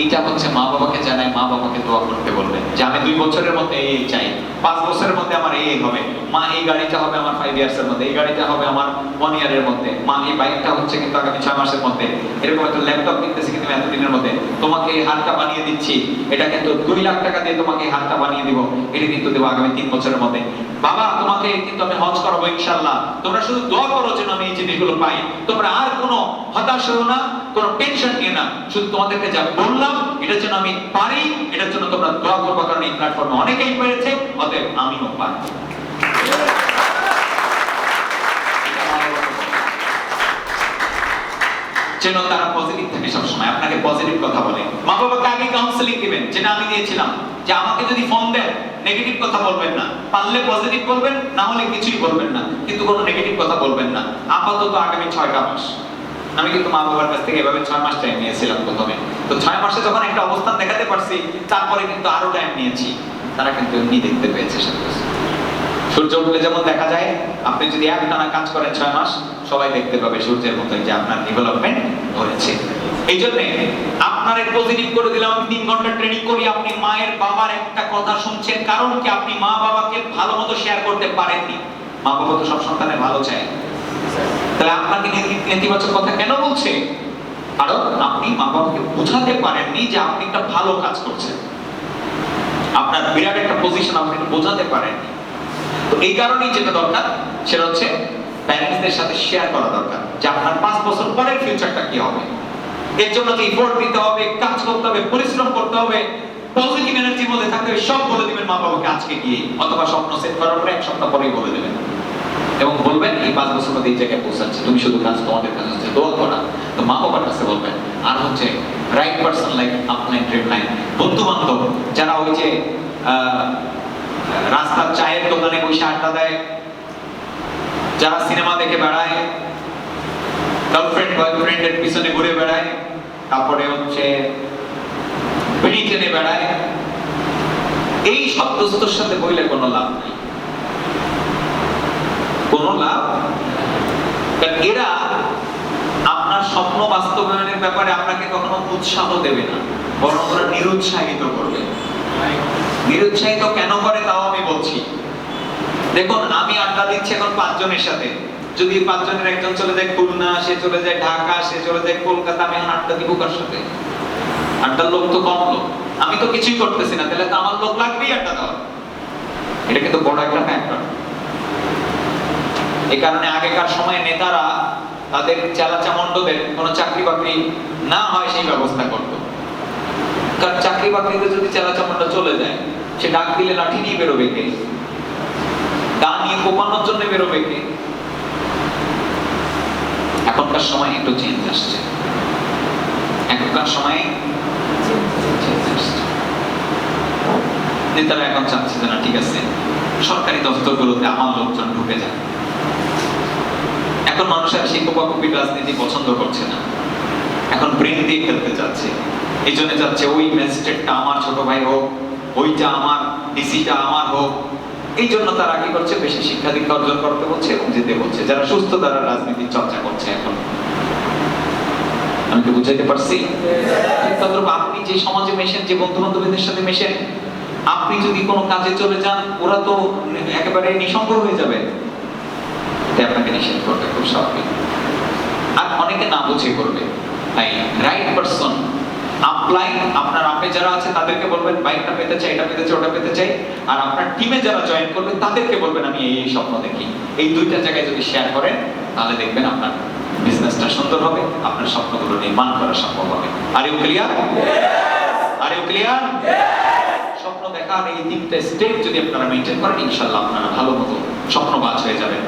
এইটা হচ্ছে মা বাবাকে জানাই, মা বাবাকে দোয়া করতে বলবেন যে আমি 2 বছরের মধ্যে এই চাই, 5 বছরের মধ্যে আমার এই হবে, মা এই গাড়িটা হবে আমার 5 ইয়ার্স এর মধ্যে, এই গাড়িটা হবে আমার 1 ইয়ারের মধ্যে, মা এই বাইকটা হচ্ছে কিন্তু আগামী 6 মাসের মধ্যে, এরকম একটা ল্যাপটপ কিনতেছি কিন্তু এত দিনের মধ্যে, তোমাকে এই হারটা বানিয়ে দিচ্ছি, এটা কিন্তু 2 লাখ টাকা দিয়ে তোমাকে এই হারটা বানিয়ে দিব, এটা কিন্তু দেব আগামী 3 বছরের মধ্যে। বাবা তোমাকে কিন্তু আমি হজ করাবো ইনশাআল্লাহ, তোমরা শুধু দোয়া করো যেন আমি এই জিনিসগুলো পাই। তোমরা আর কোনো হতাশ হও না, কোনো টেনশন নিয়ে না, শুধু তোমাদেরকে যা বললাম এটার জন্য আমি পারি, এটার জন্য তোমরা দোয়া করবে, কারণ এই প্ল্যাটফর্মে অনেকেই পেরেছে, অতএব আমিও পারি। যেন তারা পজিটিভ থাকে সবসময়, আপনাকে পজিটিভ কথা বলে। মা বাবাকে আগে কাউন্সেলিং দিবেন, যেটা আমি দিয়েছিলাম, যে আমাকে যদি ফোন দেন নেগেটিভ কথা বলবেন না, পারলে পজিটিভ বলবেন, না হলে কিছুই বলবেন না, কিন্তু কোনো নেগেটিভ কথা বলবেন না। আপাতত আগামী 6টা মাস আমি কিন্তু মা বাবার কাছ থেকে এভাবে 6 মাস টাইম নিয়েছিলাম প্রথমে। তো 6 মাসে যখন একটা অবস্থান দেখাতে পারছি, তারপরে কিন্তু আরো টাইম নিয়েছি। তারা কিন্তু এমনি দেখতে পেয়েছে সবকিছু। সূর্য উঠলে যেমন দেখা যায়, আপনি যদি একটানা কাজ করেন 6 মাস, সবাই দেখতে পাবে সূর্যের মতোই যে আপনার ডেভেলপমেন্ট হয়েছে। এই জন্য আপনার পজিটিভ করে দিলাম। আমি 3 ঘন্টা ট্রেনিং করি, আপনি মায়ের বাবার একটা কথা শুনছেন, কারণ কি আপনি মা বাবাকে ভালো মতো শেয়ার করতে পারেননি। মা বাবা তো সব সন্তানের ভালো চায়, তাহলে আপনাকে নেতিবাচক কথা কেন বলছে? কারণ আপনি মা বাবাকে বোঝাতে পারেননি যে আপনি একটা ভালো কাজ করছেন, আপনার বিরাট একটা পজিশন আপনি বোঝাতে পারেননি। তো এই কারণেই যেটা দরকার সেটা হচ্ছে প্যারেন্টসদের সাথে শেয়ার করা দরকার যে আপনার 5 বছর পরের ফিউচারটা কি হবে। এর জন্য যে এফোর্ট দিতে হবে, কাজ করতে হবে, পরিশ্রম করতে হবে, পজিটিভ এনার্জির মধ্যে থাকতে হবে, সব বলে দিবেন মা বাবাকে আজকে গিয়ে, অথবা স্বপ্ন সেট করার পরে 1 সপ্তাহ পরেই বলে দেবেন এবং বলবেন এই 5 বছর মধ্যে এই জায়গায় পৌঁছাচ্ছি, তুমি শুধু কাজ, তোমাদের কাজ হচ্ছে দোয়া করা। তো মা বাবার কাছে বলবেন। আর হচ্ছে right person like upline dream line, বন্ধু বান্ধব যারা ওই যে রাস্তার চায়ের দোকানে বসে আড্ডা দেয়, যারা সিনেমা দেখে বেড়ায়, গার্লফ্রেন্ড বয়ফ্রেন্ডের পিছনে ঘুরে বেড়ায়, তারপরে হচ্ছে বিড়ি টেনে বেড়ায়, এই সব দোস্তর সাথে বইলে কোনো লাভ নাই, কোনো লাভ। কারণ এরা আপনার স্বপ্ন বাস্তবায়নের ব্যাপারে আপনাকে কখনো উৎসাহ দেবে না, বরং ওরা নিরুৎসাহিত করবে। নিরুৎসাহিত কেন করে তাও আমি বলছি। দেখুন, আমি আড্ডা দিচ্ছি এখন 5 জনের সাথে, যদি 5 জনের একজন চলে যায় খুলনা, সে চলে যায় ঢাকা, সে চলে যায় কলকাতা, আমি এখন আড্ডা দিব কার সাথে? আড্ডার লোক তো কম লোক, আমি তো কিছুই করতেছি না, তাহলে তো আমার লোক লাগবেই আড্ডা দেওয়ার। এটা কিন্তু বড় একটা ফ্যাক্টর। এই কারণে আগেকার সময়ে নেতারা তাদের চেলাচামণ্ডদের কোনো চাকরি বাকরি না হয় সেই ব্যবস্থা করত। কারণ চাকরি বাকরিতে যদি চেলাচামণ্ড চলে যায়, সে ডাক দিলে লাঠি নিয়ে বেরোবে কে? দা নিয়ে কোপানোর জন্য বেরোবে কে? এখনকার সময় একটু চেঞ্জ আসছে, এখনকার সময়ে চেঞ্জ আসছে। নেতারা এখন চাচ্ছে যে না ঠিক আছে, সরকারি দপ্তরগুলোতে আমার লোকজন ঢুকে যায়। এখন মানুষ আর সেই কোপাকুপির রাজনীতি পছন্দ করছে না, এখন ব্রেন দিয়ে খেলতে চাচ্ছে। এই জন্য চাচ্ছে ওই ম্যাজিস্ট্রেটটা আমার ছোট ভাই হোক, ওইটা আমার, ডিসিটা আমার হোক। এই জন্য তারা কি করছে, বেশি শিক্ষা দীক্ষা অর্জন করতে বলছে এবং যেতে বলছে। যারা সুস্থ তারা রাজনীতির চর্চা করছে এখন। আমি কি বুঝাইতে পারছি? তদ্রূপ আপনি যে সমাজে মেশেন, যে বন্ধু বান্ধবদের সাথে মেশেন, আপনি যদি কোনো কাজে চলে যান, ওরা তো একেবারে নিঃসঙ্গ হয়ে যাবে। তাই আপনাকে নিষেধ করবে, খুব স্বাভাবিক। আর অনেকে না বুঝে করবে। তাই রাইট পারসন আপলাইন, আপনার আপে যারা আছে তাদেরকে বলবেন বাইকটা পেতে চাই, এটা পেতে চাই, ওটা পেতে চাই। আর আপনার টিমে যারা জয়েন করবে তাদেরকে বলবেন আমি এই স্বপ্ন দেখি। এই দুইটা জায়গায় যদি শেয়ার করেন, তাহলে দেখবেন আপনার বিজনেসটা সুন্দর হবে, আপনার স্বপ্নগুলো নির্মাণ করা সম্ভব হবে। Are you clear? Are you clear? স্বপ্ন দেখার এই 3টা স্টেপ যদি আপনারা মেইনটেইন করেন, ইনশাআল্লাহ আপনারা ভালো মতো স্বপ্নবাজ হয়ে যাবেন।